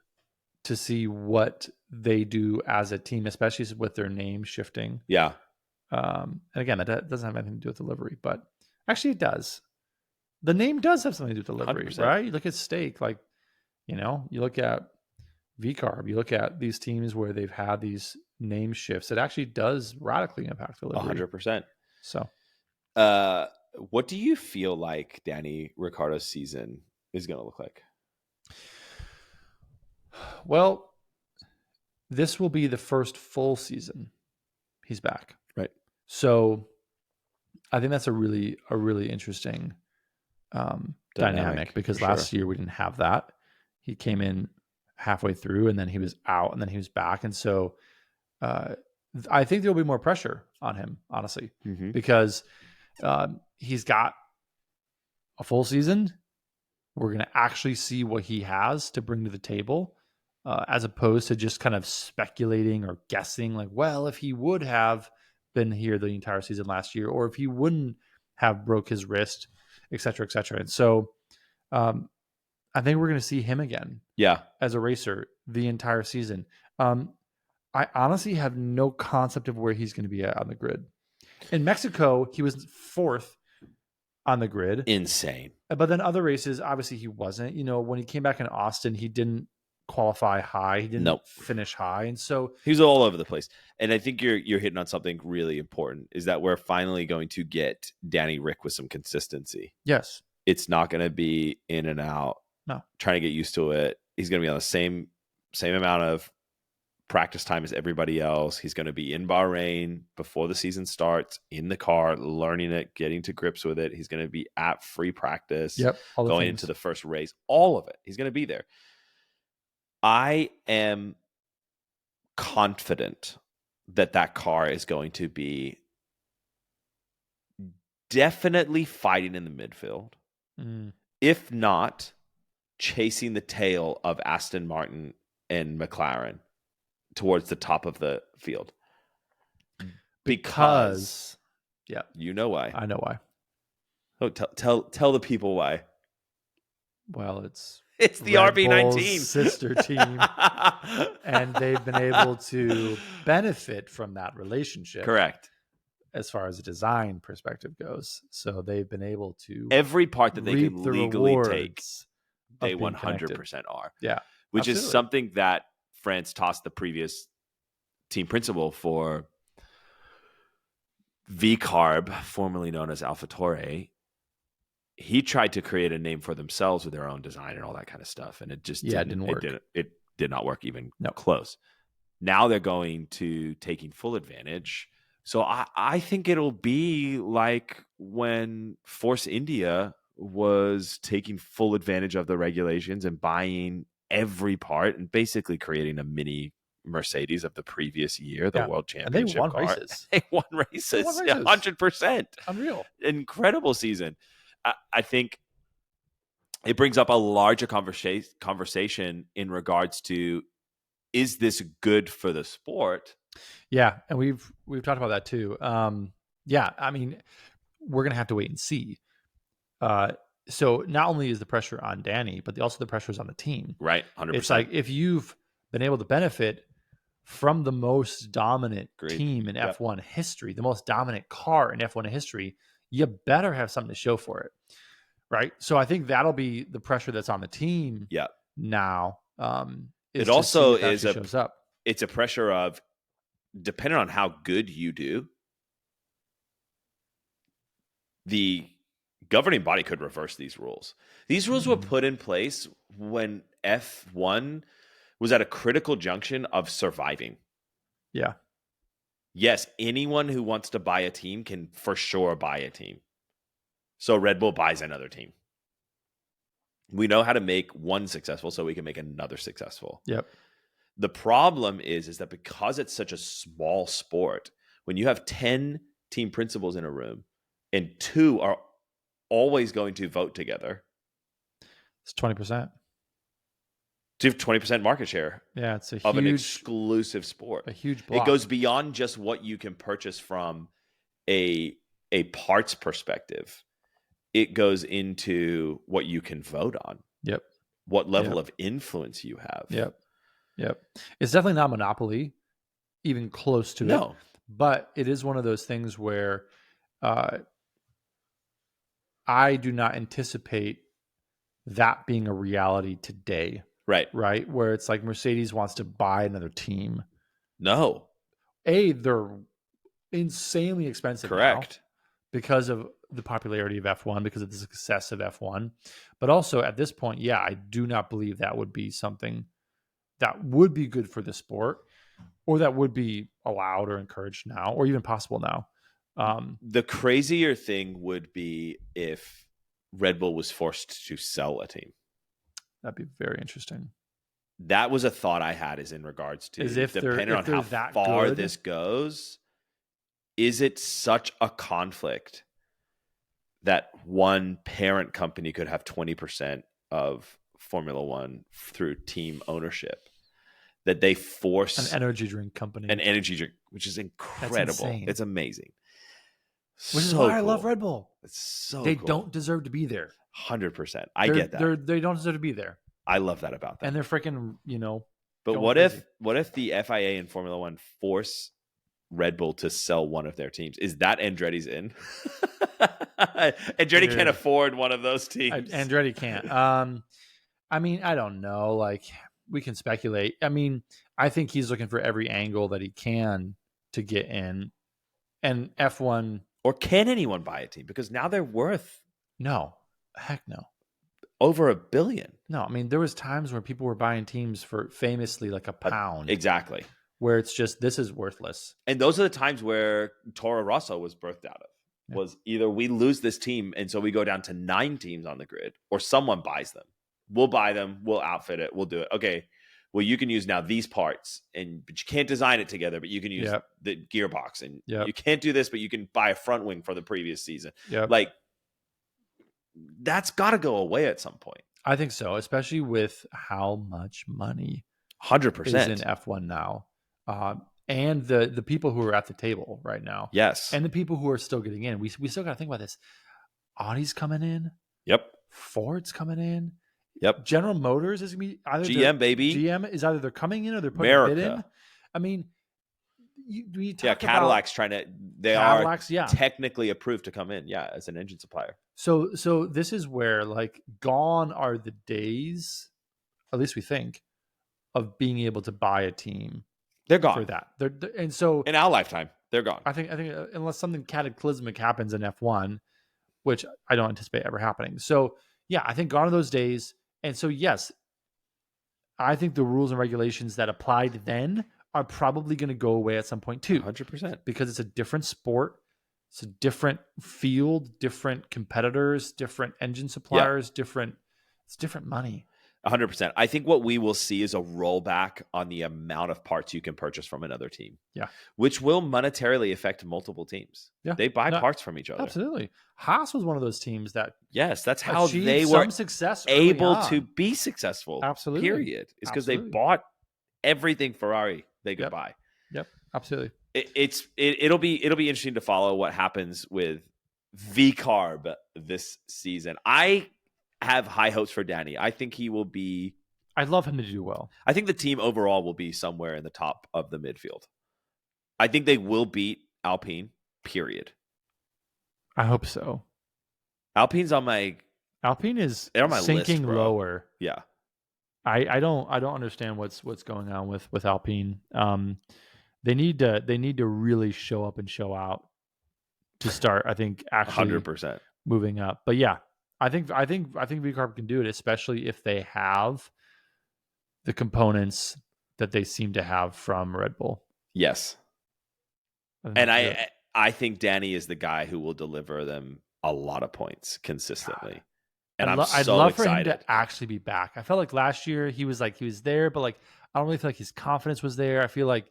to see what they do as a team, especially with their name shifting. Yeah. And again, that doesn't have anything to do with delivery, but actually it does. The name does have something to do with delivery, 100%. Right? You look at steak, like, you know, you look at V-carb, you look at these teams where they've had these name shifts. It actually does radically impact delivery. 100%. So, what do you feel like Danny Ricciardo's season is going to look like? Well, this will be the first full season he's back. Right. So I think that's a really interesting dynamic because last year we didn't have that. He came in halfway through and then he was out and then he was back. And so I think there'll be more pressure on him, honestly, because he's got a full season. We're going to actually see what he has to bring to the table, as opposed to just kind of speculating or guessing like, well, if he would have been here the entire season last year, or if he wouldn't have broke his wrist, et cetera, et cetera. And so I think we're going to see him again as a racer the entire season. I honestly have no concept of where he's going to be at on the grid. In Mexico, he was 4th on the grid. Insane. But then other races, obviously he wasn't. You know, when he came back in Austin, he didn't qualify high. He didn't finish high. And so he was all over the place. And I think you're hitting on something really important, is that we're finally going to get Danny Rick with some consistency. Yes. It's not going to be in and out. No. Trying to get used to it. He's going to be on the same amount of practice time as everybody else. He's going to be in Bahrain before the season starts, in the car, learning it, getting to grips with it. He's going to be at free practice, going into the first race, all of it. He's going to be there. I am confident that car is going to be definitely fighting in the midfield. If not, chasing the tail of Aston Martin and McLaren towards the top of the field. Because you know why. I know why. Oh, tell the people why. Well, it's the Red RB19 Bull's sister team, and they've been able to benefit from that relationship. Correct. As far as a design perspective goes, so they've been able to every part that they can legally take. They 100% are. Yeah, which absolutely. is something that France tossed the previous team principal for V-Carb, formerly known as AlphaTauri. He tried to create a name for themselves with their own design and all that kind of stuff, and it just didn't work. It did not work even close. Now they're going to taking full advantage. So I think it'll be like when Force India was taking full advantage of the regulations and buying every part and basically creating a mini Mercedes of the previous year, the World Championship and they won car. races. They won races. 100%. Unreal. Incredible season. I think it brings up a larger conversation in regards to, is this good for the sport? Yeah, and we've talked about that too. Yeah, I mean, we're gonna have to wait and see. So not only is the pressure on Danny, but also the pressure is on the team. Right, 100%. It's like if you've been able to benefit from the most dominant team in F1 history, the most dominant car in F1 history, you better have something to show for it, right? So I think that'll be the pressure that's on the team. Now, it also shows up. It's a pressure of, depending on how good you do, the governing body could reverse these rules. These rules were put in place when F1 was at a critical junction of surviving. Yeah. Yes, anyone who wants to buy a team can for sure buy a team. So Red Bull buys another team. We know how to make one successful, so we can make another successful. Yep. The problem is that because it's such a small sport, when you have 10 team principals in a room and 2 are always going to vote together, it's 20%. To have 20% market share. Yeah, it's of an exclusive sport. A huge block. It goes beyond just what you can purchase from a parts perspective. It goes into what you can vote on. Yep. What level of influence you have. Yep. It's definitely not monopoly, even close to it. But it is one of those things where I do not anticipate that being a reality today. Right. Where it's like Mercedes wants to buy another team. No. They're insanely expensive. Correct. Now because of the popularity of F1, because of the success of F1. But also at this point, I do not believe that would be something that would be good for the sport, or that would be allowed or encouraged now, or even possible now. The crazier thing would be if Red Bull was forced to sell a team. That'd be very interesting. That was a thought I had, is in regards to, As if depending they're on how that far good. this goes, is it such a conflict that one parent company could have 20% of Formula One through team ownership, that they force An energy drink company. an energy drink, which is incredible. It's amazing. Which is So why I cool. love Red Bull. It's so They cool. don't deserve to be there. 100%. I get that. They don't deserve to be there. I love that about them. And they're freaking, But what crazy. if the FIA and Formula One force Red Bull to sell one of their teams? Is that Andretti's in? Andretti can't afford one of those teams. Andretti can't. I mean, I don't know. Like, we can speculate. I mean, I think he's looking for every angle that he can to get in. And F1... Or can anyone buy a team? Because now they're worth... No. Heck no. Over $1 billion. No, I mean, there was times where people were buying teams for famously like a pound. Exactly. Where it's just, this is worthless. And those are the times where Toro Rosso was birthed out of. Yeah. Was either we lose this team and so we go down to 9 teams on the grid, or someone buys them. We'll buy them. We'll outfit it. We'll do it. Okay. Well, you can use now these parts, but you can't design it together, but you can use the gearbox, and you can't do this, but you can buy a front wing for the previous season. Like, that's got to go away at some point. I think so, especially with how much money 100% is in F1 now. And the people who are at the table right now. Yes. And the people who are still getting in. We still got to think about this. Audi's coming in. Yep. Ford's coming in. Yep. General Motors is going to be either GM, baby. GM is either they're coming in or they're putting a bid in. I mean, we talk Cadillac's trying to. Cadillacs, are technically approved to come in. Yeah, as an engine supplier. So this is where, like, gone are the days, at least we think, of being able to buy a team. They're gone for that. And so in our lifetime, they're gone. I think unless something cataclysmic happens in F1, which I don't anticipate ever happening. So yeah, I think gone are those days. And so yes, I think the rules and regulations that applied then are probably going to go away at some point too. 100%. Because it's a different sport. It's a different field, different competitors, different engine suppliers, it's different money. 100%. I think what we will see is a rollback on the amount of parts you can purchase from another team. Yeah. Which will monetarily affect multiple teams. Yeah. They buy parts from each other. Absolutely. Haas was one of those teams that that's how they were able to be successful. Absolutely. Period. It's because they bought everything Ferrari they could buy. Yep. Absolutely. It'll be interesting to follow what happens with VCarb this season. I have high hopes for Danny. I think he will be... I'd love him to do well. I think the team overall will be somewhere in the top of the midfield. I think they will beat Alpine, period. I hope so. Alpine is on my sinking list, lower. Yeah. I don't understand what's going on with Alpine. They need to really show up and show out to start, I think, actually 100% moving up. But yeah, I think VCarb can do it, especially if they have the components that they seem to have from Red Bull. Yes. And I think Danny is the guy who will deliver them a lot of points consistently. And I'd love excited for him to actually be back. I felt like last year he was there, but like I don't really feel like his confidence was there. I feel like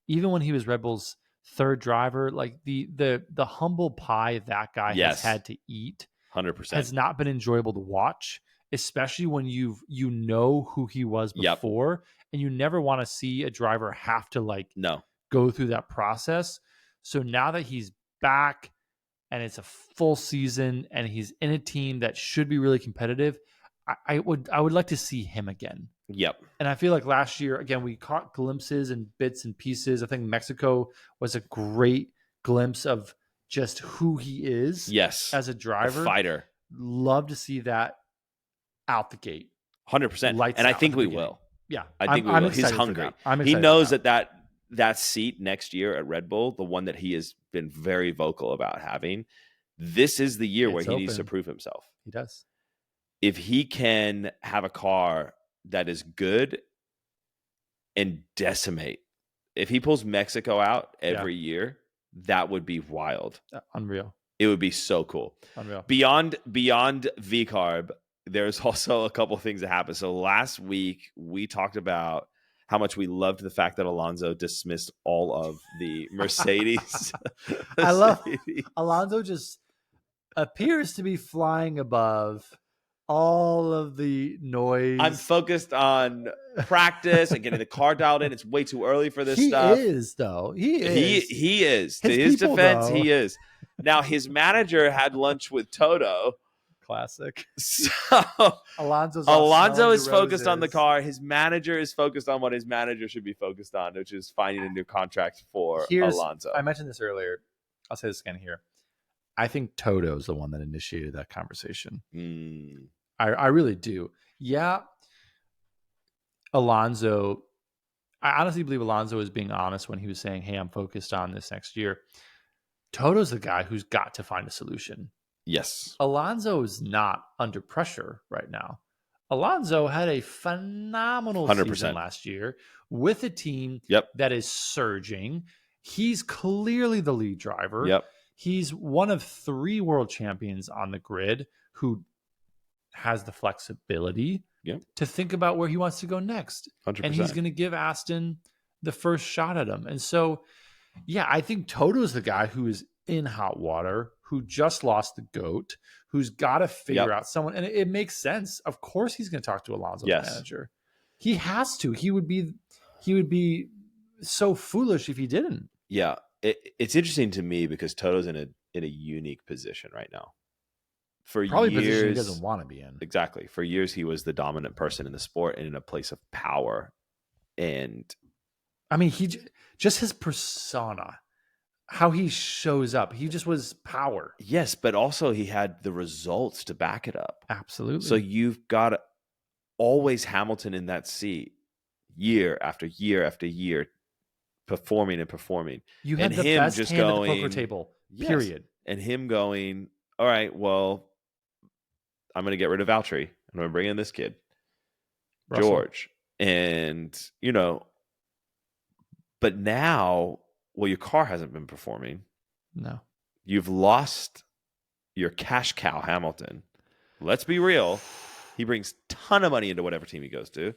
even when he was Red Bull's third driver, like the humble pie that guy has had to eat 100% has not been enjoyable to watch, especially when you know who he was before, and you never want to see a driver have to go through that process. So now that he's back and it's a full season and he's in a team that should be really competitive, I would like to see him again. Yep. And I feel like last year, again, we caught glimpses and bits and pieces. I think Mexico was a great glimpse of just who he is as a driver. A fighter. Love to see that out the gate. 100%. And I think we will. Yeah. I think we will. He's hungry. He knows that seat next year at Red Bull, the one that he has been very vocal about having, this is the year where he needs to prove himself. He does. If he can have a car that is good and decimate, if he pulls Mexico out every year, that would be wild. Unreal. It would be so cool. Unreal. Beyond VCARB, there's also a couple things that happened. So last week we talked about how much we loved the fact that Alonso dismissed all of the Mercedes. I love Alonso just appears to be flying above all of the noise. I'm focused on practice and getting the car dialed in. It's way too early for this stuff. He is, though. He is. He is. To his defense, he is. Now, his manager had lunch with Toto. Classic. So Alonso is focused on the car. His manager is focused on what his manager should be focused on, which is finding a new contract for Alonso. I mentioned this earlier. I'll say this again here. I think Toto's the one that initiated that conversation. I really do. Yeah. Alonso, I honestly believe Alonso was being honest when he was saying, hey, I'm focused on this next year. Toto's the guy who's got to find a solution. Yes. Alonso is not under pressure right now. Alonso had a phenomenal 100%. season last year with a team that is surging. He's clearly the lead driver. Yep. He's one of 3 world champions on the grid who has the flexibility to think about where he wants to go next. 100%. And he's going to give Aston the first shot at him. And so, yeah, I think Toto's the guy who is in hot water, who just lost the GOAT, who's got to figure out someone. And it makes sense. Of course he's going to talk to Alonso's manager. He has to. He would be so foolish if he didn't. Yeah. It's interesting to me because Toto's in a unique position right now. For probably years, position he doesn't want to be in. Exactly. For years, he was the dominant person in the sport and in a place of power. And I mean, he just his persona, how he shows up, he just was power. Yes, but also he had the results to back it up. Absolutely. So you've got always Hamilton in that seat year after year after year, performing and performing. You had the best hand at the poker table, period. And him going, all right, well, I'm going to get rid of Valtteri. I'm going to bring in this kid, Russell. George. And, but now, well, your car hasn't been performing. No. You've lost your cash cow, Hamilton. Let's be real. He brings a ton of money into whatever team he goes to.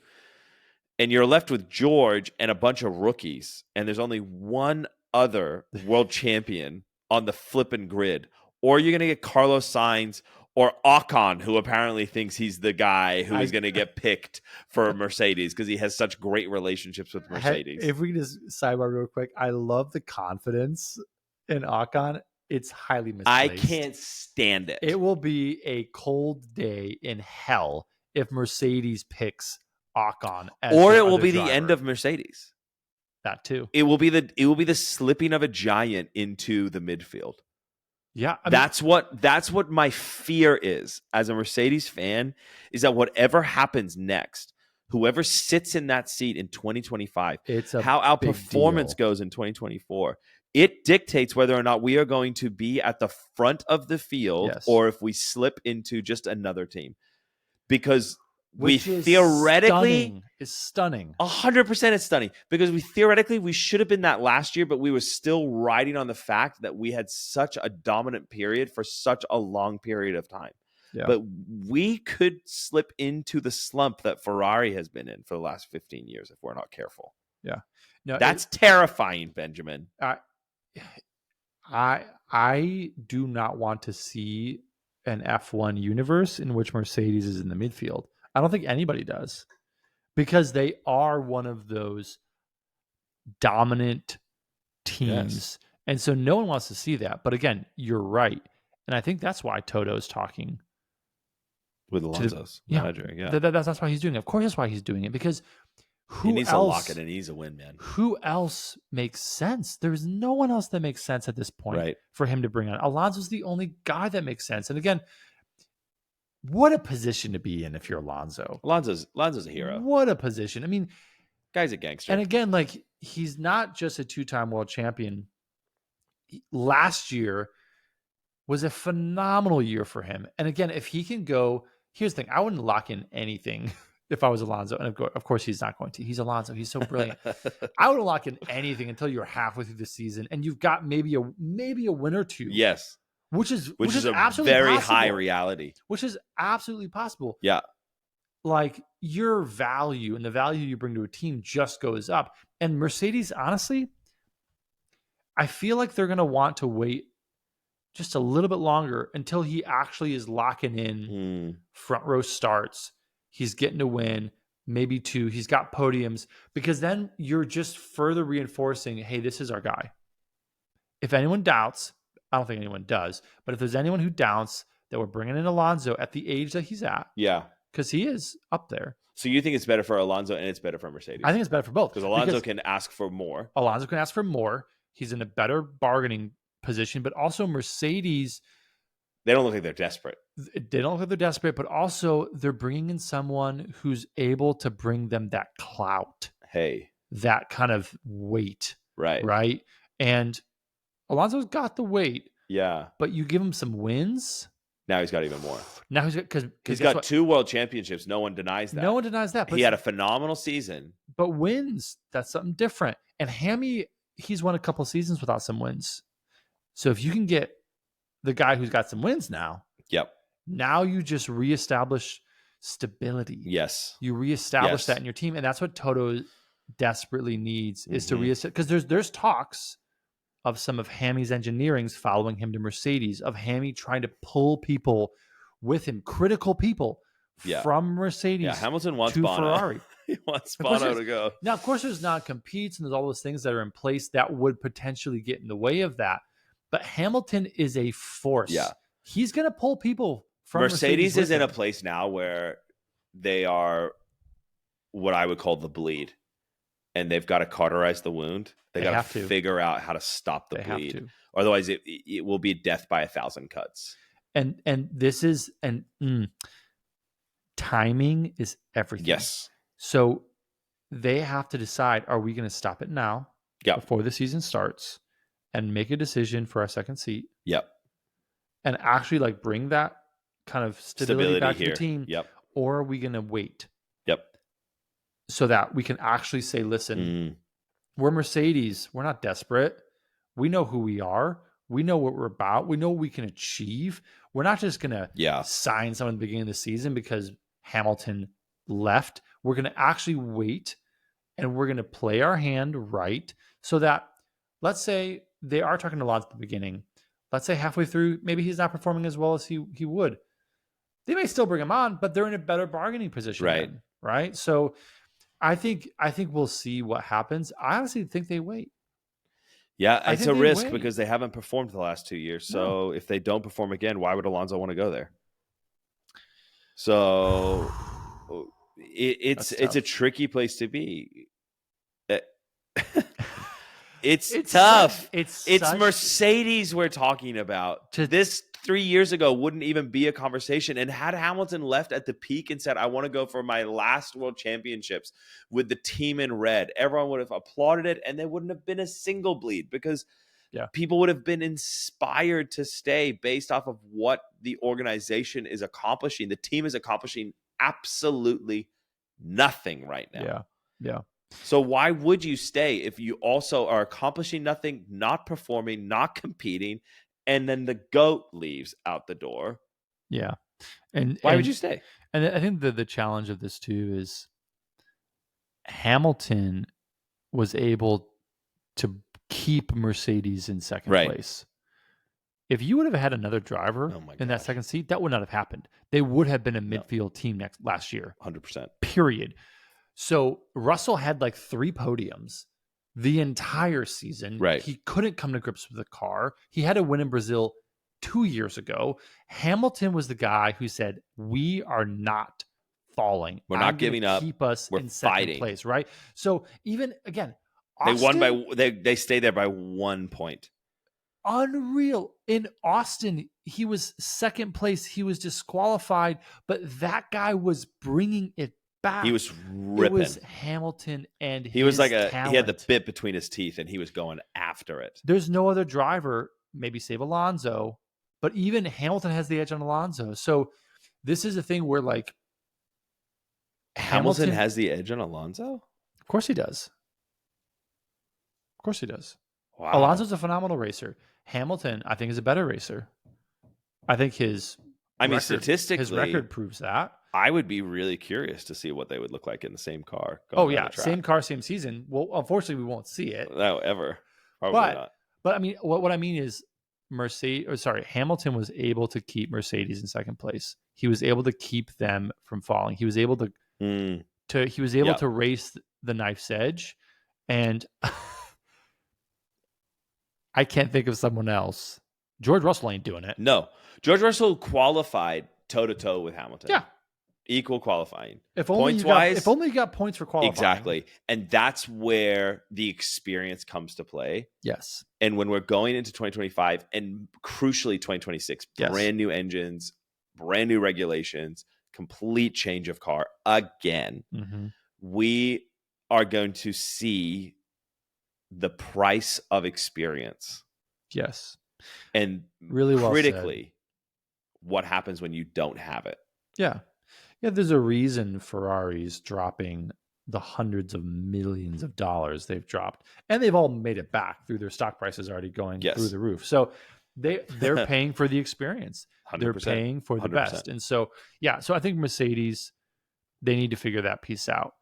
And you're left with George and a bunch of rookies. And there's only one other world champion on the flipping grid. Or you're going to get Carlos Sainz or Ocon, who apparently thinks he's the guy who is going to get picked for Mercedes because he has such great relationships with Mercedes. If we can just sidebar real quick, I love the confidence in Ocon. It's highly misplaced. I can't stand it. It will be a cold day in hell if Mercedes picks Ocon as or it will be driver. The end of Mercedes. That too. It will be the slipping of a giant into the midfield. Yeah, that's what my fear is as a Mercedes fan, is that whatever happens next, whoever sits in that seat in 2025, how our performance goes in 2024, it dictates whether or not we are going to be at the front of the field or if we slip into just another team. Because Which we is theoretically stunning. 100% it's stunning because we should have been that last year, but we were still riding on the fact that we had such a dominant period for such a long period of time. Yeah. But we could slip into the slump that Ferrari has been in for the last 15 years if we're not careful. Yeah. No, that's terrifying, Benjamin. I do not want to see an F1 universe in which Mercedes is in the midfield. I don't think anybody does, because they are one of those dominant teams. Yes. And so no one wants to see that. But again, you're right. And I think that's why Toto's talking with Alonso's manager. Yeah. That's why he's doing it. Of course, that's why he's doing it, because he needs to lock it in. He needs a win, man. Who else makes sense? There's no one else that makes sense at this point for him to bring on. Alonso's the only guy that makes sense. And again, what a position to be in if you're Alonso. Alonso's a hero. What a position. I mean, guy's a gangster. And again, like, he's not just a 2-time world champion. Last year was a phenomenal year for him. And again, if he can go, here's the thing. I wouldn't lock in anything if I was Alonso. And of course he's not going to. He's Alonso. He's so brilliant. I wouldn't lock in anything until you're halfway through the season and you've got maybe a win or two. Yes. which is a absolutely very possible. high reality. Which is absolutely possible. Yeah. Like your value and the value you bring to a team just goes up. And Mercedes, honestly, I feel like they're going to want to wait just a little bit longer until he actually is locking in front row starts. He's getting to win, maybe 2. He's got podiums, because then you're just further reinforcing, hey, this is our guy. If anyone doubts, I don't think anyone does, but if there's anyone who doubts that we're bringing in Alonso at the age that he's at, Yeah, because he is up there. So you think it's better for Alonso and it's better for Mercedes? I think it's better for both. Because Alonso can ask for more. Alonso can ask for more. He's in a better bargaining position, but also Mercedes, they don't look like they're desperate. They don't look like they're desperate, but also they're bringing in someone who's able to bring them that clout. Hey. That kind of weight. Right. Right? And Alonso's got the weight. Yeah. But you give him some wins. Now he's got even more. Now he's got, because he's got 2 world championships. No one denies that. No one denies that. But he had a phenomenal season. But wins, that's something different. And Hammy, he's won a couple seasons without some wins. So if you can get the guy who's got some wins now, yep. Now you just reestablish stability. Yes. You reestablish that in your team. And that's what Toto desperately needs is to reestablish. Because there's talks of some of Hammy's engineerings following him to Mercedes, of Hammy trying to pull people with him, critical people from Mercedes. Yeah, Hamilton wants to Bono. Ferrari. He wants Bono to go. Now, of course, there's non-competes and there's all those things that are in place that would potentially get in the way of that. But Hamilton is a force. Yeah. He's going to pull people from Mercedes is in him. a place now where they are what I would call the bleed. And they've got to cauterize the wound. They got to figure out how to stop the bleed. Otherwise, it will be death by 1,000 cuts. And this is timing is everything. Yes. So they have to decide: are we going to stop it now, before the season starts, and make a decision for our second seat? Yep. And actually, bring that kind of stability back here. to the team. Yep. Or are we going to wait? Yep. So that we can actually say, listen, we're Mercedes. We're not desperate. We know who we are. We know what we're about. We know what we can achieve. We're not just going to sign someone at the beginning of the season because Hamilton left. We're going to actually wait, and we're going to play our hand right so that, let's say they are talking to Lance at the beginning. Let's say halfway through, maybe he's not performing as well as he would. They may still bring him on, but they're in a better bargaining position. Right. Then, right. So I think we'll see what happens. I honestly think they wait. Yeah, it's a risk because they haven't performed the last 2 years. So if they don't perform again, why would Alonso want to go there? So it's a tricky place to be. It's tough. It's Mercedes we're talking about. This 3 years ago wouldn't even be a conversation. And had Hamilton left at the peak and said, I want to go for my last world championships with the team in red, everyone would have applauded it, and there wouldn't have been a single bleed because people would have been inspired to stay based off of what the organization is accomplishing. The team is accomplishing absolutely nothing right now. Yeah. Yeah. So why would you stay if you also are accomplishing nothing, not performing, not competing, and then the GOAT leaves out the door? Yeah. And why would you stay? And I think the challenge of this too is Hamilton was able to keep Mercedes in second place. If you would have had another driver in that second seat, that would not have happened. They would have been a midfield team last year. 100%. Period. So Russell had 3 podiums the entire season. Right. He couldn't come to grips with the car. He had a win in Brazil 2 years ago. Hamilton was the guy who said, we are not falling. We're not giving up. Keep us in second place, right? So even, again, Austin, they stayed there by 1 point. Unreal. In Austin, he was second place. He was disqualified, but that guy was bringing it back. He was ripping. It was Hamilton, and he was talent. He had the bit between his teeth, and he was going after it. There's no other driver, maybe save Alonso, but even Hamilton has the edge on Alonso. So this is a thing where Hamilton has the edge on Alonso? Of course he does. Of course he does. Wow. Alonso's a phenomenal racer. Hamilton, I think, is a better racer. I think his statistically, his record proves that. I would be really curious to see what they would look like in the same car. Oh yeah, same car, same season. Well, unfortunately, we won't see it. No, ever. Probably not. But I mean, what I mean is, Hamilton was able to keep Mercedes in second place. He was able to keep them from falling. He was able to to race the knife's edge, and I can't think of someone else. George Russell ain't doing it. No, George Russell qualified toe to toe with Hamilton. Yeah. Equal qualifying. If only you got points for qualifying. Exactly. And that's where the experience comes to play. Yes. And when we're going into 2025 and crucially 2026, brand new engines, brand new regulations, complete change of car again, we are going to see the price of experience. Yes. And really critically, what happens when you don't have it. Yeah. Yeah, there's a reason Ferrari's dropping the hundreds of millions of dollars they've dropped, and they've all made it back through their stock prices already going through the roof. So they're paying for the experience. 100%, they're paying for the 100%. best. And so, so I think Mercedes, they need to figure that piece out.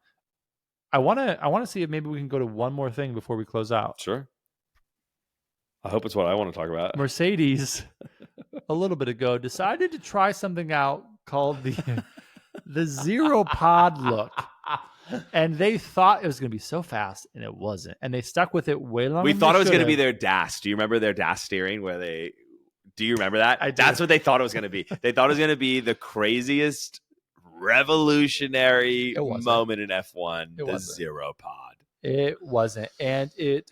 I want to see if maybe we can go to one more thing before we close out. Sure. I hope it's what I want to talk about. Mercedes, a little bit ago, decided to try something out called the zero pod look. And they thought it was going to be so fast, and it wasn't. And they stuck with it way longer. We thought it was going to be their DAS. Do you remember their DAS steering do you remember that? That's what they thought it was going to be. They thought it was going to be the craziest revolutionary moment in F1, the zero pod. It wasn't. And it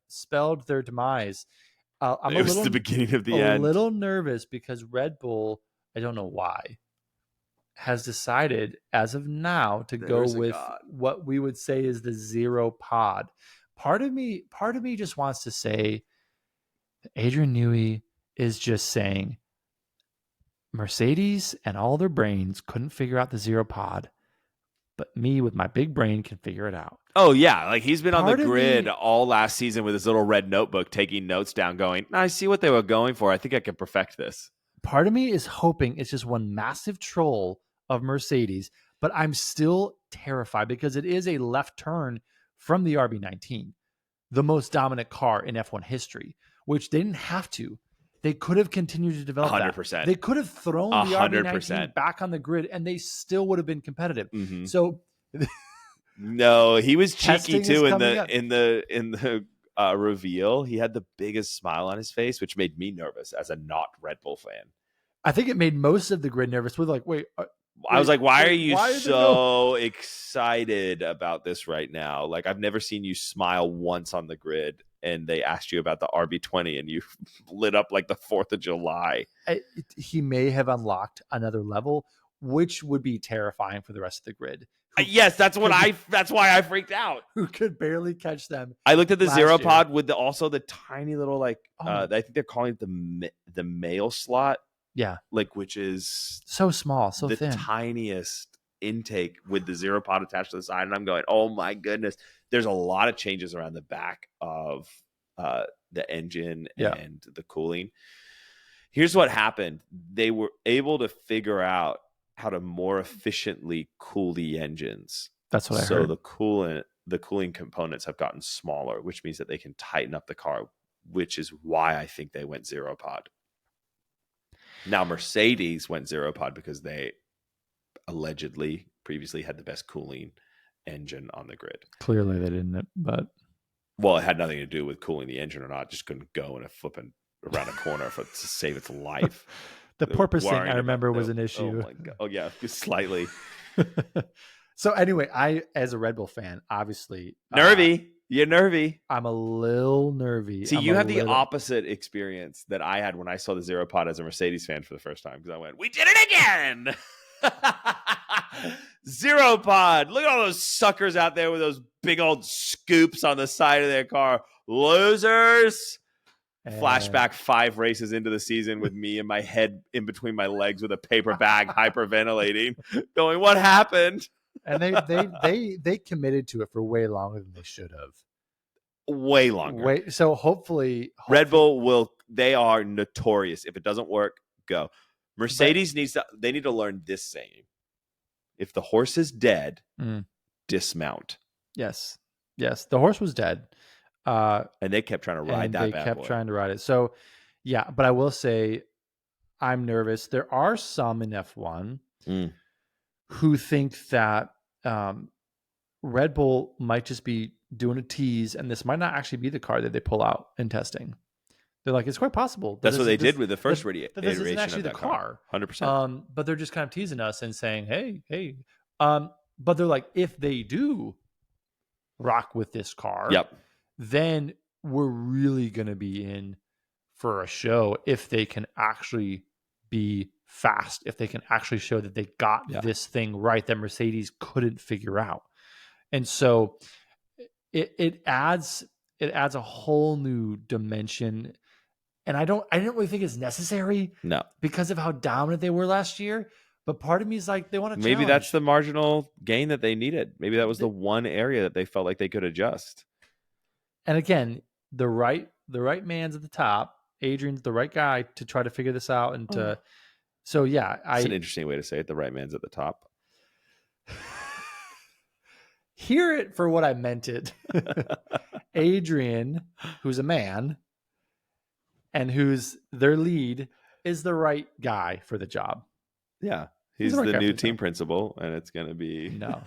spelled their demise. It was the beginning of the end. A little nervous because Red Bull, I don't know why, has decided as of now to go with what we would say is the zero pod. Part of me just wants to say Adrian Newey is just saying Mercedes and all their brains couldn't figure out the zero pod, but me with my big brain can figure it out. Oh yeah, like he's been on the grid all last season with his little red notebook taking notes down going, I see what they were going for. I think I can perfect this. Part of me is hoping it's just one massive troll of Mercedes, but I'm still terrified because it is a left turn from the RB19, the most dominant car in F1 history, which they didn't have to. They could have continued to develop 100%. that. They could have thrown the RB19 back on the grid, and they still would have been competitive. Mm-hmm. So, no, he was cheeky too in the reveal. He had the biggest smile on his face, which made me nervous as a not Red Bull fan. I think it made most of the grid nervous. With like, I was like, why are you so excited about this right now? Like, I've never seen you smile once on the grid, and they asked you about the RB20, and you lit up like the 4th of July. He may have unlocked another level, which would be terrifying for the rest of the grid. Yes, that's why I freaked out. Who could barely catch them. I looked at the zero pod with also the tiny little I think they're calling it the mail slot. Yeah. Which is so small, so the thin. The tiniest intake with the zero pod attached to the side. And I'm going, oh my goodness. There's a lot of changes around the back of the engine and the cooling. Here's what happened. They were able to figure out how to more efficiently cool the engines. That's what I heard. So the cooling components have gotten smaller, which means that they can tighten up the car, which is why I think they went zero pod. Now, Mercedes went zero pod because they allegedly previously had the best cooling engine on the grid. Clearly they didn't, but... Well, it had nothing to do with cooling the engine or not. It just couldn't go in a flipping around a corner to save its life. The porpoising, I remember, was an issue. Oh, my God. Oh, yeah, slightly. So anyway, I, as a Red Bull fan, obviously... Nervy. You're nervy. I'm a little nervy. See, you have the opposite experience that I had when I saw the zero pod as a Mercedes fan for the first time, because I went, we did it again! Zero pod. Look at all those suckers out there with those big old scoops on the side of their car. Losers. Flashback 5 races into the season with me and my head in between my legs with a paper bag hyperventilating, going, what happened? And they committed to it for way longer than they should have. Way longer. So hopefully Red Bull they are notorious. If it doesn't work, go. Mercedes they need to learn this saying. If the horse is dead, dismount. Yes. The horse was dead. And they kept trying to ride that bad boy. They kept trying to ride it. So, yeah, but I will say I'm nervous. There are some in F1 who think that Red Bull might just be doing a tease, and this might not actually be the car that they pull out in testing. They're like, it's quite possible. That's what they did with the first iteration this isn't actually the car. 100%. But they're just kind of teasing us and saying, hey. But they're like, if they do rock with this car, then we're really going to be in for a show if they can actually be fast, if they can actually show that they got this thing right that Mercedes couldn't figure out. And so it adds a whole new dimension. And I didn't really think it's necessary. No. Because of how dominant they were last year. But part of me is like, they want to challenge. Maybe that's the marginal gain that they needed. Maybe that was the one area that they felt like they could adjust. And again, the right man's at the top. Adrian's the right guy to try to figure this out. And so yeah. It's an interesting way to say it. The right man's at the top. Hear it for what I meant it. Adrian, who's a man, and who's their lead, is the right guy for the job. Yeah. He's the new team principal, and it's going to be... No.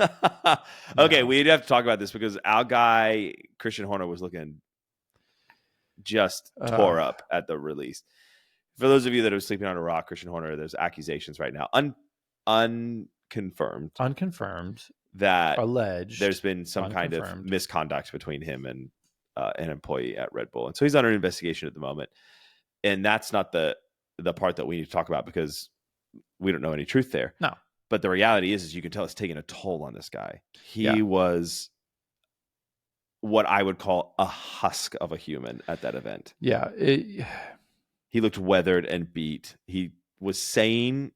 Okay, we'd have to talk about this because our guy, Christian Horner, was looking just tore up at the release. For those of you that are sleeping on a rock, Christian Horner, there's accusations right now, unconfirmed, that alleged, there's been some kind of misconduct between him and an employee at Red Bull. And so he's under investigation at the moment. And that's not the part that we need to talk about because we don't know any truth there. No. But the reality is you can tell it's taking a toll on this guy. He was what I would call a husk of a human at that event. Yeah. He looked weathered and beat. He was saying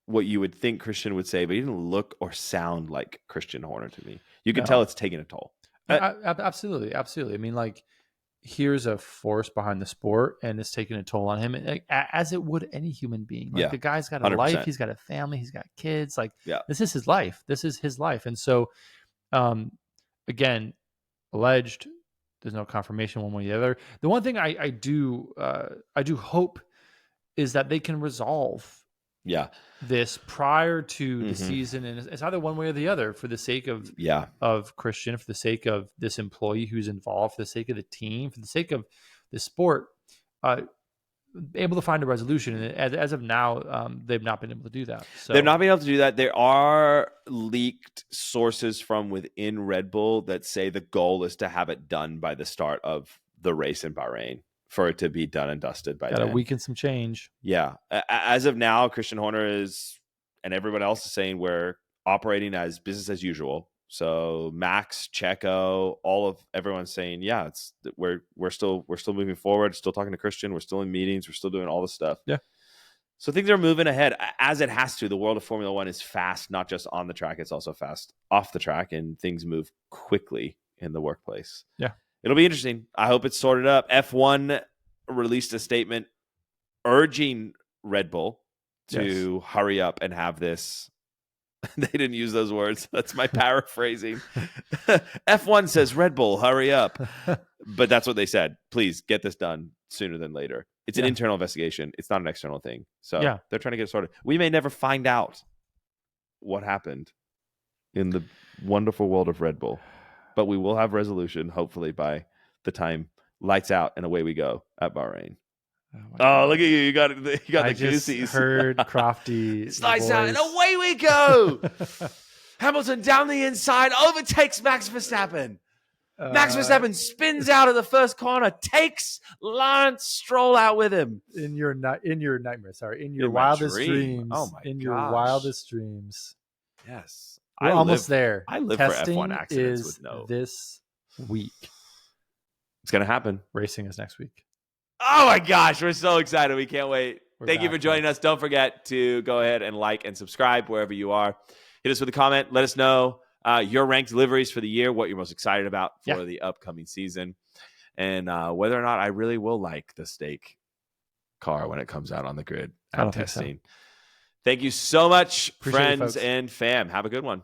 what you would think Christian would say, but he didn't look or sound like Christian Horner to me. You can tell it's taking a toll. Absolutely. I mean, like, here's a force behind the sport, and it's taking a toll on him, as it would any human being. Like, the guy's got a 100%. Life, he's got a family, he's got kids. Like, this is his life. And so, again, alleged. There's no confirmation one way or the other. The one thing I do hope is that they can resolve this prior to the season, and it's either one way or the other, for the sake of Christian, for the sake of this employee who's involved, for the sake of the team, for the sake of the sport, able to find a resolution. And as of now, they've not been able to do that. So they've not been able to do that. There are leaked sources from within Red Bull that say the goal is to have it done by the start of the race in Bahrain, for it to be done and dusted by then. Got to weaken some change. Yeah. As of now, Christian Horner is, and everyone else is saying, we're operating as business as usual. So Max, Checo, everyone's saying, we're still moving forward, still talking to Christian, we're still in meetings, we're still doing all this stuff. Yeah. So things are moving ahead as it has to. The world of Formula One is fast, not just on the track, it's also fast off the track, and things move quickly in the workplace. Yeah. It'll be interesting. I hope it's sorted up. F1 released a statement urging Red Bull to hurry up and have this. They didn't use those words. That's my paraphrasing. F1 says, Red Bull, hurry up. But that's what they said. Please get this done sooner than later. It's an internal investigation. It's not an external thing. So they're trying to get it sorted. We may never find out what happened in the wonderful world of Red Bull, but we will have resolution, hopefully, by the time lights out and away we go at Bahrain. Oh, look at you! You got the goosies. I just heard Crofty. Lights out and away we go. Hamilton down the inside overtakes Max Verstappen. Max Verstappen spins out of the first corner, takes Lance Stroll out with him. In your nightmare, sorry, in your wildest dreams. Oh my In your wildest dreams. Yes, we're almost there. I live Testing for F1 accidents is with no. This week. It's gonna happen. Racing is next week. Oh my gosh, we're so excited. We can't wait. Thank you for joining us. Don't forget to go ahead and like and subscribe wherever you are. Hit us with a comment. Let us know your ranked liveries for the year, what you're most excited about for the upcoming season, and whether or not I really will like the steak car when it comes out on the grid I at don't think so. testing. Thank you so much, Appreciate it, friends folks. and fam. Have a good one.